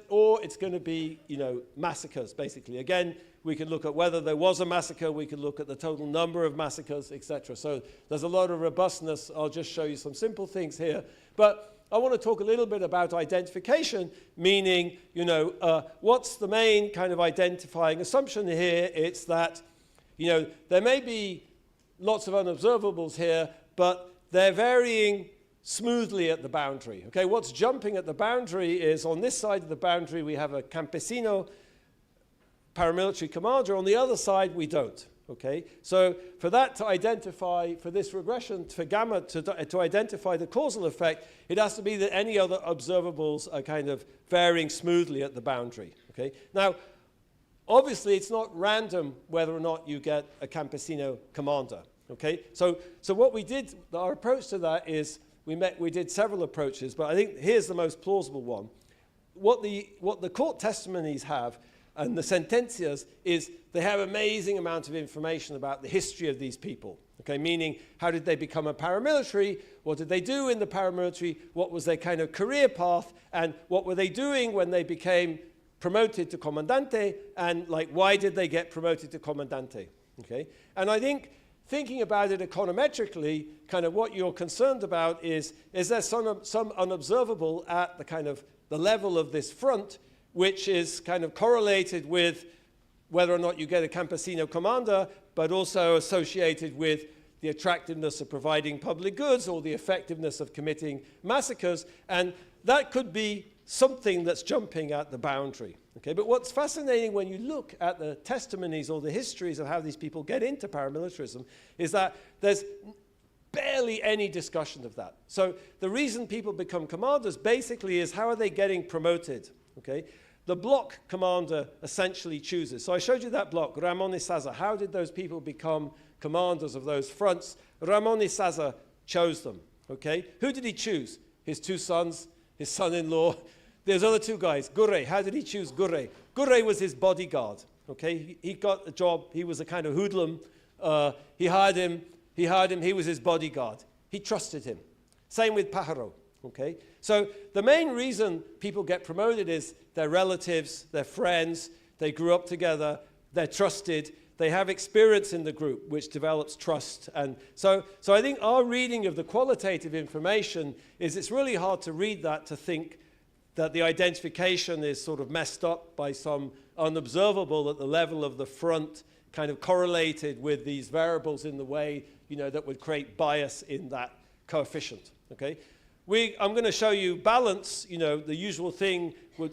Speaker 2: Or it's going to be, you know, massacres, basically. Again, we can look at whether there was a massacre. We can look at the total number of massacres, etc. So there's a lot of robustness. I'll just show you some simple things here. But I want to talk a little bit about identification, meaning, you know, what's the main kind of identifying assumption here? It's that, you know, there may be lots of unobservables here, but they're varying smoothly at the boundary. Okay, what's jumping at the boundary is on this side of the boundary we have a campesino paramilitary commander. On the other side we don't. Okay, so for that to identify, for this regression, for gamma to identify the causal effect, it has to be that any other observables are kind of varying smoothly at the boundary. Okay, now obviously it's not random whether or not you get a campesino commander. Okay, so what we did, our approach to that is we did several approaches, but I think here's the most plausible one. What the court testimonies have and the sentencias is they have amazing amount of information about the history of these people. Okay, meaning how did they become a paramilitary? What did they do in the paramilitary? What was their kind of career path? And what were they doing when they became promoted to comandante? And like, why did they get promoted to comandante? Okay, and I think thinking about it econometrically, kind of what you're concerned about is there some unobservable at the kind of the level of this front, which is kind of correlated with whether or not you get a campesino commander, but also associated with the attractiveness of providing public goods or the effectiveness of committing massacres. And that could be something that's jumping at the boundary. Okay? But what's fascinating when you look at the testimonies or the histories of how these people get into paramilitarism is that there's barely any discussion of that. So the reason people become commanders basically is how are they getting promoted? Okay? The block commander essentially chooses. So I showed you that block, Ramon y Saza. How did those people become commanders of those fronts? Ramon y Saza chose them. Okay? Who did he choose? His 2 sons, his son-in-law. There's other 2 guys. Gurre, how did he choose Gurre? Gurre was his bodyguard. Okay? He got a job. He was a kind of hoodlum. He hired him. He was his bodyguard. He trusted him. Same with Pájaro. Okay? So the main reason people get promoted is their relatives, their friends, they grew up together, they're trusted, they have experience in the group, which develops trust. And so I think our reading of the qualitative information is it's really hard to read that to think that the identification is sort of messed up by some unobservable at the level of the front, kind of correlated with these variables in the way, you know, that would create bias in that coefficient. Okay? I'm going to show you balance, you know, the usual thing.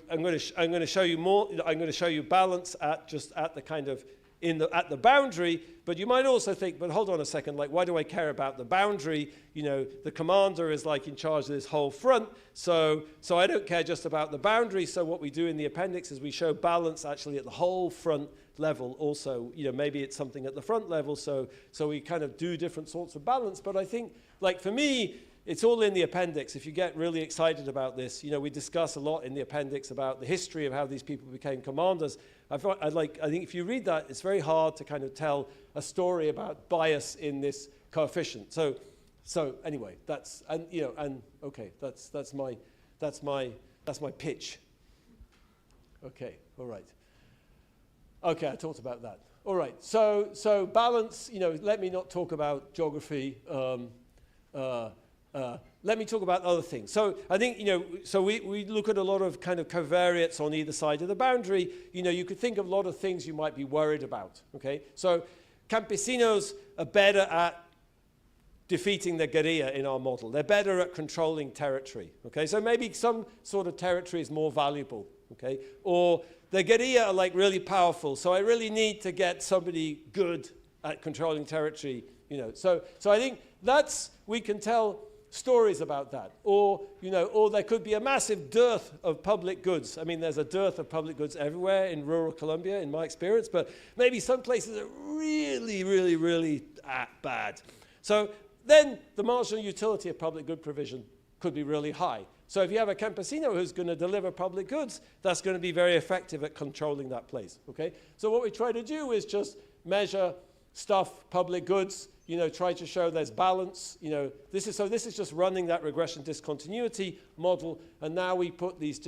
Speaker 2: I'm going to show you more. I'm going to show you balance at the kind of at the boundary, but you might also think, but hold on a second, like, why do I care about the boundary? You know, the commander is like in charge of this whole front, so I don't care just about the boundary. So what we do in the appendix is we show balance actually at the whole front level also. You know, maybe it's something at the front level, so we kind of do different sorts of balance. But I think, like, for me, it's all in the appendix. If you get really excited about this, you know, we discuss a lot in the appendix about the history of how these people became commanders. I think if you read that, it's very hard to kind of tell a story about bias in this coefficient. So anyway, that's my pitch. Okay, all right. Okay, I talked about that. All right. So balance. You know, let me not talk about geography. Let me talk about other things. So I think, you know, so we look at a lot of kind of covariates on either side of the boundary. You know, you could think of a lot of things you might be worried about, okay? So campesinos are better at defeating the guerrilla in our model. They're better at controlling territory, okay? So maybe some sort of territory is more valuable, okay? Or the guerrilla are like really powerful, so I really need to get somebody good at controlling territory, you know. So I think we can tell stories about that. Or, you know, or there could be a massive dearth of public goods. I mean, there's a dearth of public goods everywhere in rural Colombia, in my experience, but maybe some places are really, really, really bad. So then the marginal utility of public good provision could be really high. So if you have a campesino who's going to deliver public goods, that's going to be very effective at controlling that place, okay? So what we try to do is just measure public goods, you know, try to show there's balance, you know. This is just running that regression discontinuity model, and now we put these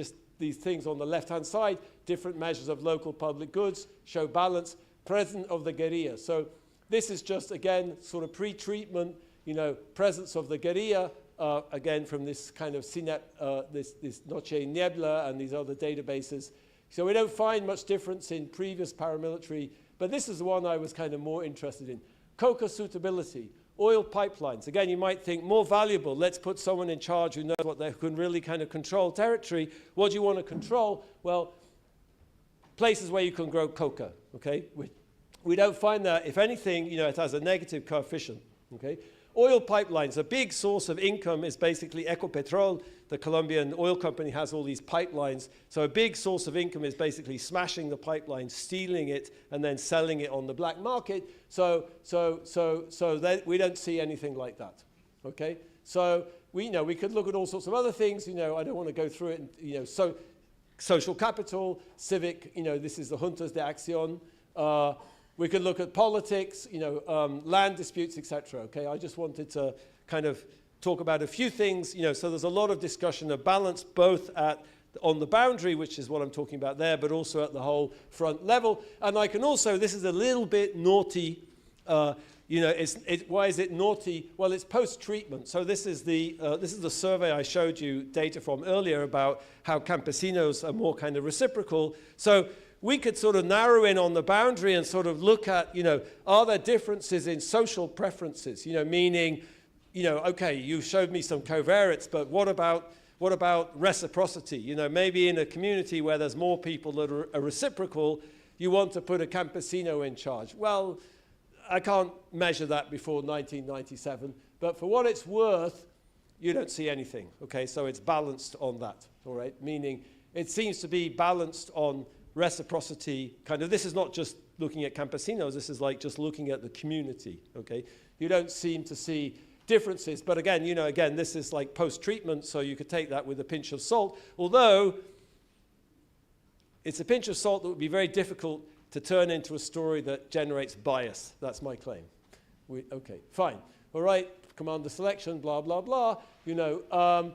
Speaker 2: things on the left-hand side, different measures of local public goods, show balance, presence of the guerrilla. So this is just, again, sort of pre-treatment, you know, presence of the guerrilla, again, from this kind of CINEP, this Noche y Niebla and these other databases. So we don't find much difference in previous paramilitary, but this is the one I was kind of more interested in. Coca suitability, oil pipelines. Again, you might think more valuable. Let's put someone in charge who knows what they can really kind of control territory. What do you want to control? Well, places where you can grow coca, okay? We don't find that. If anything, you know, it has a negative coefficient, okay? Oil pipelines, a big source of income is basically Ecopetrol. The Colombian oil company has all these pipelines. So a big source of income is basically smashing the pipeline, stealing it, and then selling it on the black market. So we don't see anything like that, okay? So we could look at all sorts of other things. You know, I don't want to go through it. And, you know, so social capital, civic. You know, this is the juntas de acción. We could look at politics, you know, land disputes, etc. Okay, I just wanted to kind of talk about a few things. You know, so there's a lot of discussion of balance, both on the boundary, which is what I'm talking about there, but also at the whole front level. And I can also, this is a little bit naughty. You know, why is it naughty? Well, it's post-treatment. So this is the survey I showed you data from earlier about how campesinos are more kind of reciprocal. So we could sort of narrow in on the boundary and sort of look at, you know, are there differences in social preferences? You know, meaning, you know, okay, you showed me some covariates, but what about reciprocity? You know, maybe in a community where there's more people that are reciprocal, you want to put a campesino in charge. Well, I can't measure that before 1997, but for what it's worth, you don't see anything, okay? So it's balanced on that, all right? Meaning it seems to be balanced on reciprocity, kind of. This is not just looking at campesinos, this is like just looking at the community, okay? You don't seem to see differences, but again, you know, again, this is like post-treatment, so you could take that with a pinch of salt, although it's a pinch of salt that would be very difficult to turn into a story that generates bias. That's my claim. Okay, fine. All right, commander selection, blah, blah, blah. You know, I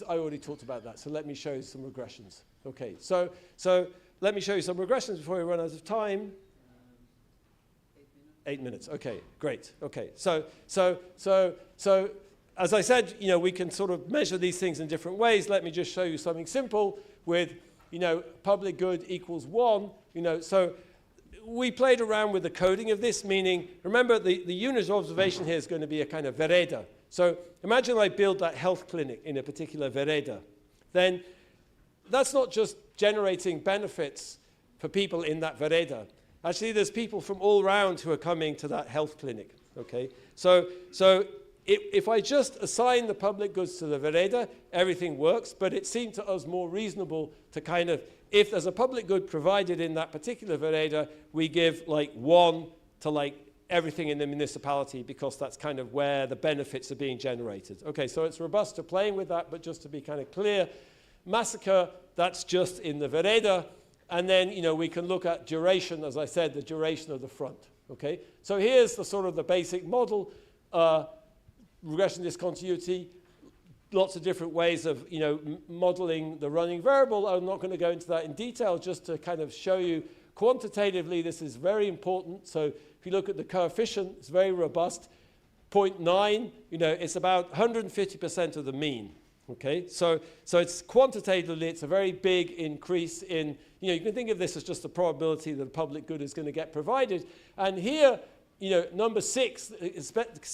Speaker 2: already talked about that, so let me show you some regressions. Okay, so let me show you some regressions before we run out of time. 8 minutes. Okay, great. Okay, so as I said, you know, we can sort of measure these things in different ways. Let me just show you something simple with, you know, public good equals 1. You know, so we played around with the coding of this, meaning, remember, the unit of observation here is going to be a kind of vereda. So imagine I build that health clinic in a particular vereda. Then that's not just generating benefits for people in that vereda. Actually, there's people from all around who are coming to that health clinic, okay? So if I just assign the public goods to the vereda, everything works, but it seemed to us more reasonable to kind of, if there's a public good provided in that particular vereda, we give like 1 to like everything in the municipality, because that's kind of where the benefits are being generated. Okay, so it's robust to playing with that, but just to be kind of clear, massacre, that's just in the vereda, and then, you know, we can look at duration, as I said, the duration of the front. Okay, so here's the sort of the basic model, regression discontinuity, lots of different ways of, you know, modeling the running variable. I'm not going to go into that in detail, just to kind of show you quantitatively this is very important. So if you look at the coefficient, it's very robust. 0.9, you know, it's about 150% of the mean. Okay, so it's quantitatively, it's a very big increase in, you know, you can think of this as just the probability that the public good is going to get provided. And here, you know, number 6,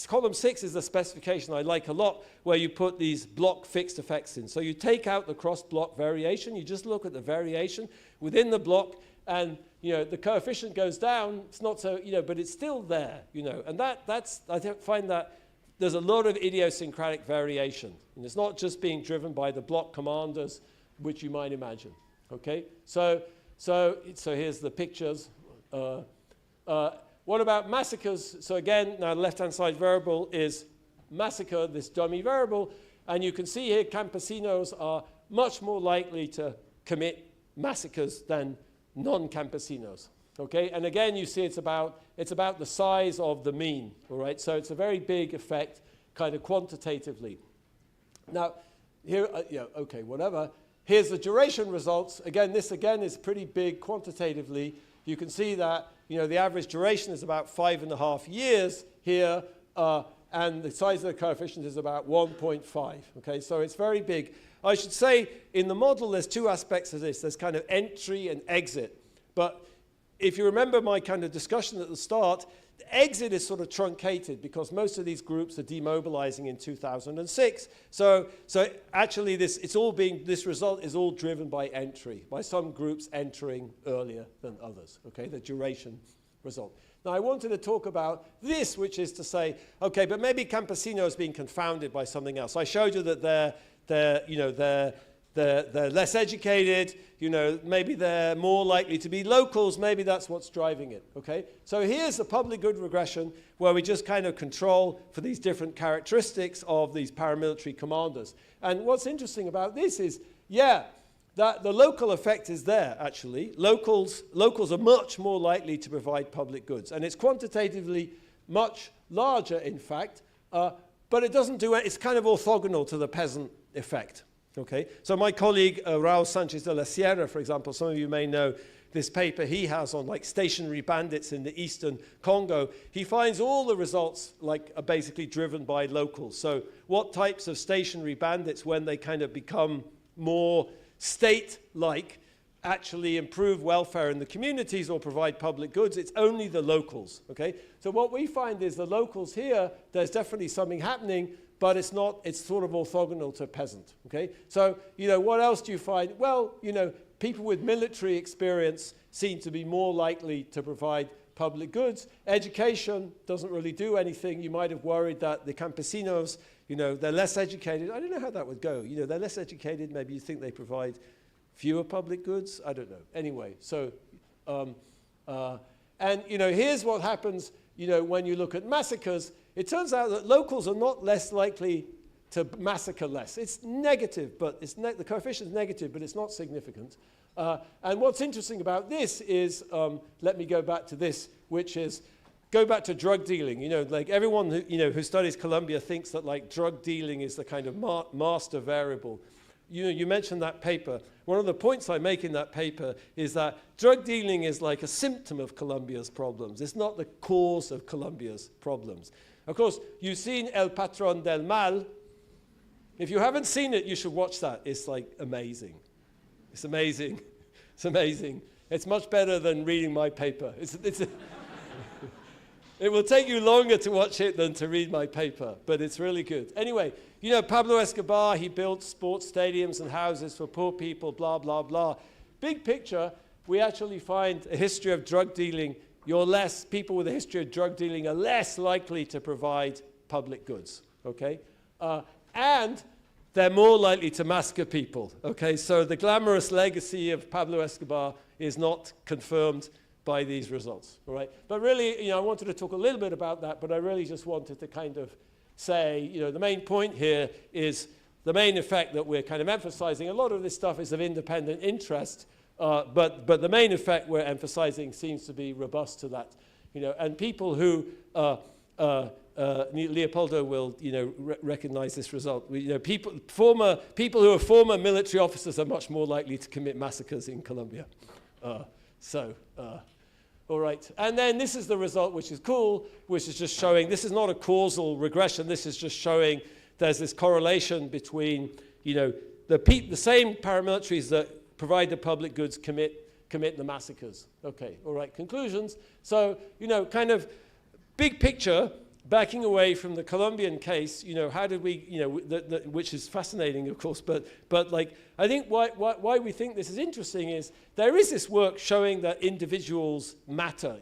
Speaker 2: column 6 is the specification I like a lot, where you put these block fixed effects in. So you take out the cross-block variation, you just look at the variation within the block, and, you know, the coefficient goes down. It's not so, you know, but it's still there, you know, and that's, I find that there's a lot of idiosyncratic variation. And it's not just being driven by the block commanders, which you might imagine. Okay, so here's the pictures. What about massacres? So again, now the left-hand side variable is massacre, this dummy variable, and you can see here campesinos are much more likely to commit massacres than non-campesinos. Okay, and again, you see it's about the size of the mean. All right, so it's a very big effect, kind of quantitatively. Now, here, yeah, okay, whatever. Here's the duration results. Again, this again is pretty big quantitatively. You can see that, you know, the average duration is about 5.5 years here, and the size of the coefficient is about 1.5. Okay, so it's very big. I should say in the model there's 2 aspects of this. There's kind of entry and exit. But if you remember my kind of discussion at the start, the exit is sort of truncated because most of these groups are demobilizing in 2006. So actually this result is all driven by entry, by some groups entering earlier than others, okay, the duration result. Now I wanted to talk about this, which is to say, okay, but maybe campesino is being confounded by something else. I showed you that they're less educated, you know, maybe they're more likely to be locals, maybe that's what's driving it, okay? So here's the public good regression where we just kind of control for these different characteristics of these paramilitary commanders. And what's interesting about this is, yeah, that the local effect is there, actually. Locals are much more likely to provide public goods, and it's quantitatively much larger, in fact, but it doesn't do it, it's kind of orthogonal to the peasant effect. Okay, so my colleague Raul Sanchez de la Sierra, for example, some of you may know this paper he has on like stationary bandits in the eastern Congo. He finds all the results like are basically driven by locals. So what types of stationary bandits, when they kind of become more state-like, actually improve welfare in the communities or provide public goods? It's only the locals. Okay, so what we find is the locals here, there's definitely something happening, but it's not, it's sort of orthogonal to peasant, okay? So, you know, what else do you find? Well, you know, people with military experience seem to be more likely to provide public goods. Education doesn't really do anything. You might have worried that the campesinos, you know, they're less educated. I don't know how that would go. You know, they're less educated. Maybe you think they provide fewer public goods. I don't know. Anyway, so, and, you know, here's what happens, you know, when you look at massacres. It turns out that locals are not less likely to massacre less. It's negative, but the coefficient is negative, but it's not significant. And what's interesting about this is, let me go back to this, which is, go back to drug dealing. You know, like everyone who, you know, who studies Colombia thinks that like drug dealing is the kind of master variable. You know, you mentioned that paper. One of the points I make in that paper is that drug dealing is like a symptom of Colombia's problems. It's not the cause of Colombia's problems. Of course, you've seen El Patrón del Mal. If you haven't seen it, you should watch that. It's like amazing. It's amazing. It's amazing. It's much better than reading my paper. It will take you longer to watch it than to read my paper, but it's really good. Anyway, you know, Pablo Escobar, he built sports stadiums and houses for poor people, blah, blah, blah. Big picture, we actually find a history of drug dealing, people with a history of drug dealing are less likely to provide public goods, okay? And they're more likely to massacre people, okay? So the glamorous legacy of Pablo Escobar is not confirmed by these results, all right? But really, I wanted to talk a little bit about that, but I really just wanted to kind of say, the main point here is the main effect that we're kind of emphasizing. A lot of this stuff is of independent interest, but the main effect we're emphasizing seems to be robust to that, and people who, Leopoldo will, recognize this result. People who are former military officers are much more likely to commit massacres in Colombia. All right, and then this is the result, which is cool, which is just showing, this is not a causal regression, this is just showing there's this correlation between, the same paramilitaries that provide the public goods commit the massacres. Okay, all right, conclusions. So, kind of big picture, backing away from the Colombian case, how did we, which is fascinating, of course, but like, I think why we think this is interesting is there is this work showing that individuals matter.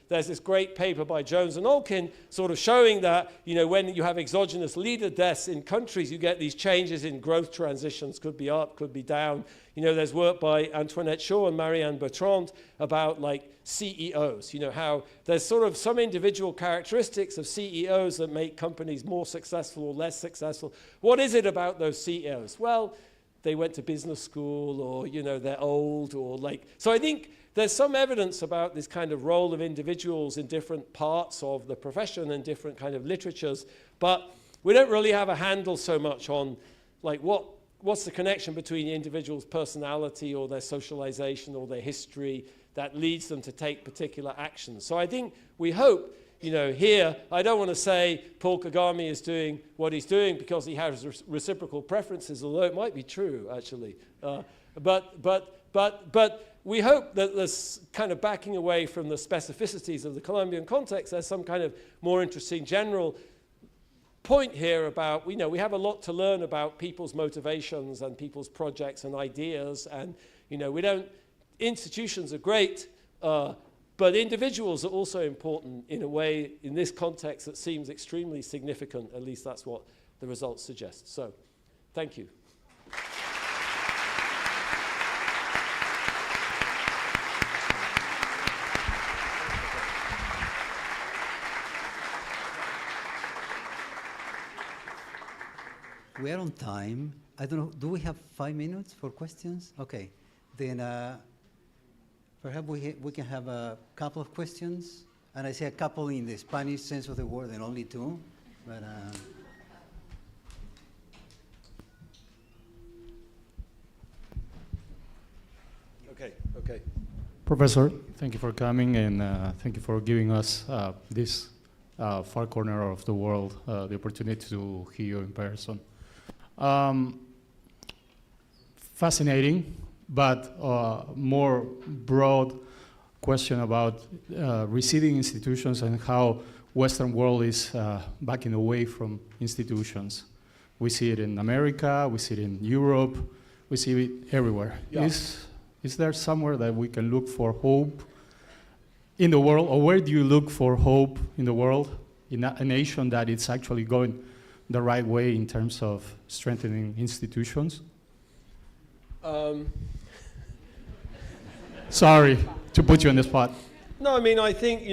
Speaker 2: There's this great paper by Jones and Olkin sort of showing that, when you have exogenous leader deaths in countries, you get these changes in growth transitions, could be up, could be down. There's work by Antoinette Shaw and Marianne Bertrand about like CEOs, how there's sort of some individual characteristics of CEOs that make companies more successful or less successful. What is it about those CEOs? Well, they went to business school, or, they're old, or like, so I think there's some evidence about this kind of role of individuals in different parts of the profession and different kind of literatures, but we don't really have a handle so much on like what's the connection between the individual's personality or their socialization or their history that leads them to take particular actions. So I think we hope, here, I don't want to say Paul Kagame is doing what he's doing because he has reciprocal preferences, although it might be true, actually. But we hope that this kind of backing away from the specificities of the Colombian context, there's some kind of more interesting general point here about, we have a lot to learn about people's motivations and people's projects and ideas, and, institutions are great, but individuals are also important in a way in this context that seems extremely significant. At least that's what the results suggest. So, thank you.
Speaker 1: We are on time. I don't know, do we have 5 minutes for questions? Okay, then perhaps we can have a couple of questions. And I say a couple in the Spanish sense of the word and only 2. But,
Speaker 2: Okay.
Speaker 3: Professor, thank you for coming, and thank you for giving us this far corner of the world the opportunity to hear you in person. Fascinating, but more broad question about receding institutions and how Western world is backing away from institutions. We see it in America, we see it in Europe, we see it everywhere.
Speaker 2: Yeah.
Speaker 3: Is there somewhere that we can look for hope in the world, or where do you look for hope in the world, in a nation that it's actually going the right way in terms of strengthening institutions? Sorry to put you on the spot.
Speaker 2: No, I mean, I think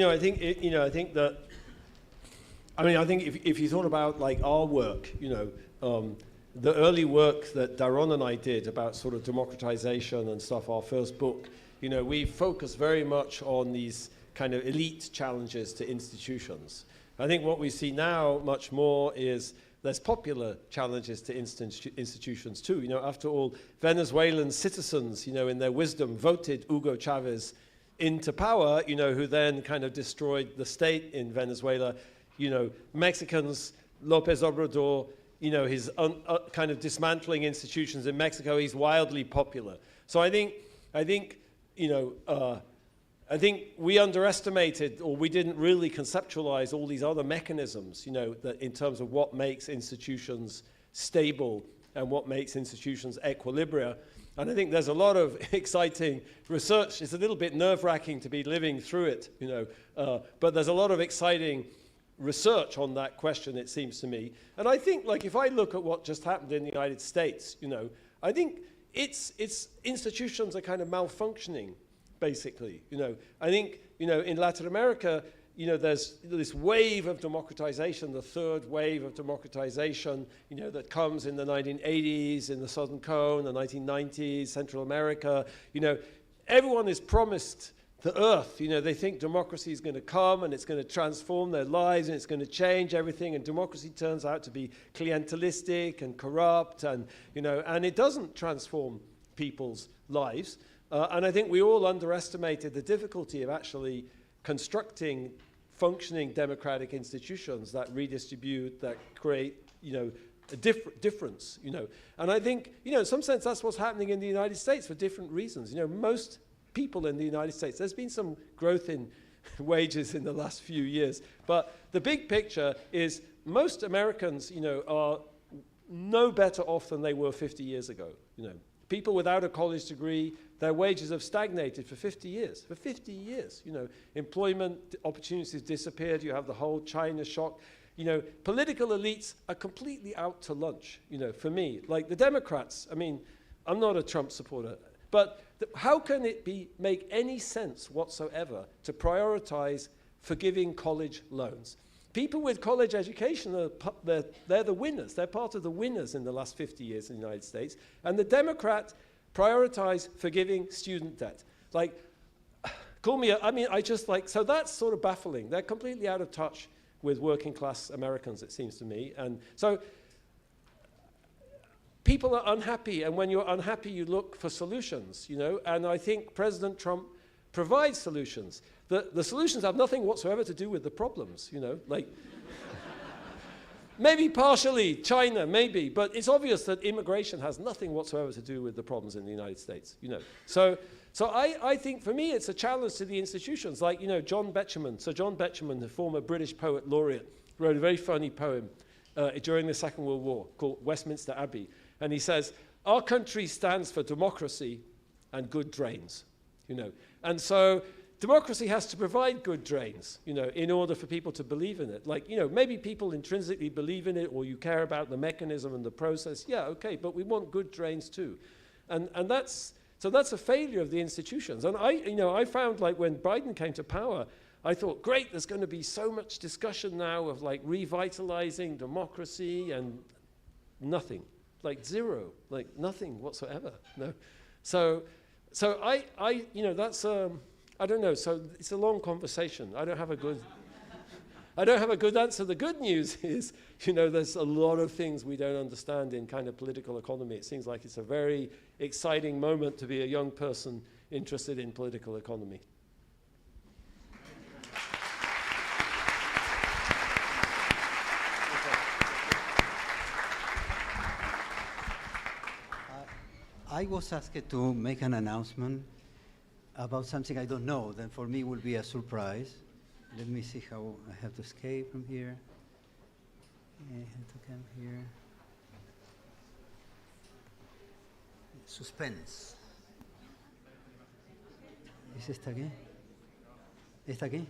Speaker 2: if you thought about like our work, the early work that Daron and I did about sort of democratization and stuff, our first book, we focus very much on these kind of elite challenges to institutions. I think what we see now much more is there's popular challenges to institutions too. After all, Venezuelan citizens, in their wisdom, voted Hugo Chavez into power, who then kind of destroyed the state in Venezuela. Mexicans, López Obrador, his kind of dismantling institutions in Mexico, he's wildly popular. So I think we underestimated, or we didn't really conceptualize all these other mechanisms, that in terms of what makes institutions stable and what makes institutions equilibria. And I think there's a lot of exciting research. It's a little bit nerve-wracking to be living through it, you know, but there's a lot of exciting research on that question, it seems to me. And I think, like, if I look at what just happened in the United States, you know, I think its institutions are kind of malfunctioning, basically, you know. I think, you know, in Latin America, you know, there's this wave of democratization, the third wave of democratization, you know, that comes in the 1980s, in the Southern Cone, the 1990s, Central America. You know, everyone is promised the earth. You know, they think democracy is going to come and it's going to transform their lives and it's going to change everything. And democracy turns out to be clientelistic and corrupt, and, you know, and it doesn't transform people's lives. And I think we all underestimated the difficulty of actually constructing functioning democratic institutions that redistribute, that create, you know, a difference, you know. And I think, you know, in some sense that's what's happening in the United States for different reasons. You know, most people in the United States, there's been some growth in wages in the last few years, but the big picture is most Americans, you know, are no better off than they were 50 years ago, you know. People without a college degree, their wages have stagnated for 50 years. For 50 years, you know, employment opportunities disappeared. You have the whole China shock. You know, political elites are completely out to lunch, you know, for me. Like the Democrats, I mean, I'm not a Trump supporter, but how can it make any sense whatsoever to prioritize forgiving college loans? People with college education, they're the winners. They're part of the winners in the last 50 years in the United States. And the Democrats prioritize forgiving student debt. Like, call me, so that's sort of baffling. They're completely out of touch with working class Americans, it seems to me. And so people are unhappy, and when you're unhappy, you look for solutions, you know, and I think President Trump provides solutions. The solutions have nothing whatsoever to do with the problems, you know, like maybe partially China, maybe, but it's obvious that immigration has nothing whatsoever to do with the problems in the United States, you know. So I think for me it's a challenge to the institutions, like, you know, John Betjeman. So John Betjeman, the former British poet laureate, wrote a very funny poem during the Second World War called Westminster Abbey, and he says, "Our country stands for democracy and good drains," you know. And so democracy has to provide good drains, you know, in order for people to believe in it. Like, you know, maybe people intrinsically believe in it, or you care about the mechanism and the process. Yeah, okay, but we want good drains too. And that's a failure of the institutions. And I found, like, when Biden came to power, I thought, great, there's going to be so much discussion now of, like, revitalizing democracy, and nothing, like zero, like nothing whatsoever. No. So I you know, that's I don't know. So it's a long conversation. I don't have a good answer. The good news is, you know, there's a lot of things we don't understand in kind of political economy. It seems like it's a very exciting moment to be a young person interested in political economy.
Speaker 1: I was asked to make an announcement about something I don't know, then for me will be a surprise. Let me see how I have to escape from here. I have to come here. Suspense. ¿Es esta aquí? ¿Esta aquí?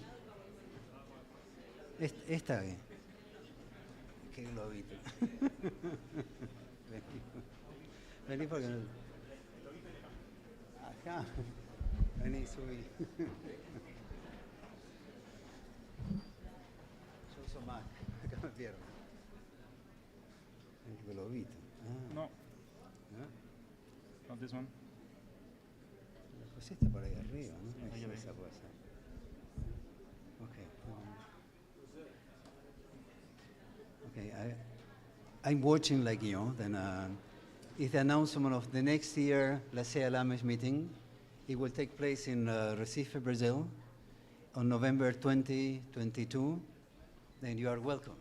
Speaker 1: ¿Esta aquí? Qué globito. Vení porque no... Acá. Vení, subí. Yo uso Mac. Acá me pierdo. El globito. Ah.
Speaker 4: No,
Speaker 1: ¿No?
Speaker 4: not this one.
Speaker 1: Lo pusiste por ahí arriba, ¿no?
Speaker 4: Ahí
Speaker 1: Esa
Speaker 4: arriba.
Speaker 1: puede ser. Okay. Okay, I'm watching like you. Then it's the announcement of the next year Lasea Lames meeting. It will take place in Recife, Brazil, on November 2022. Then you are welcome.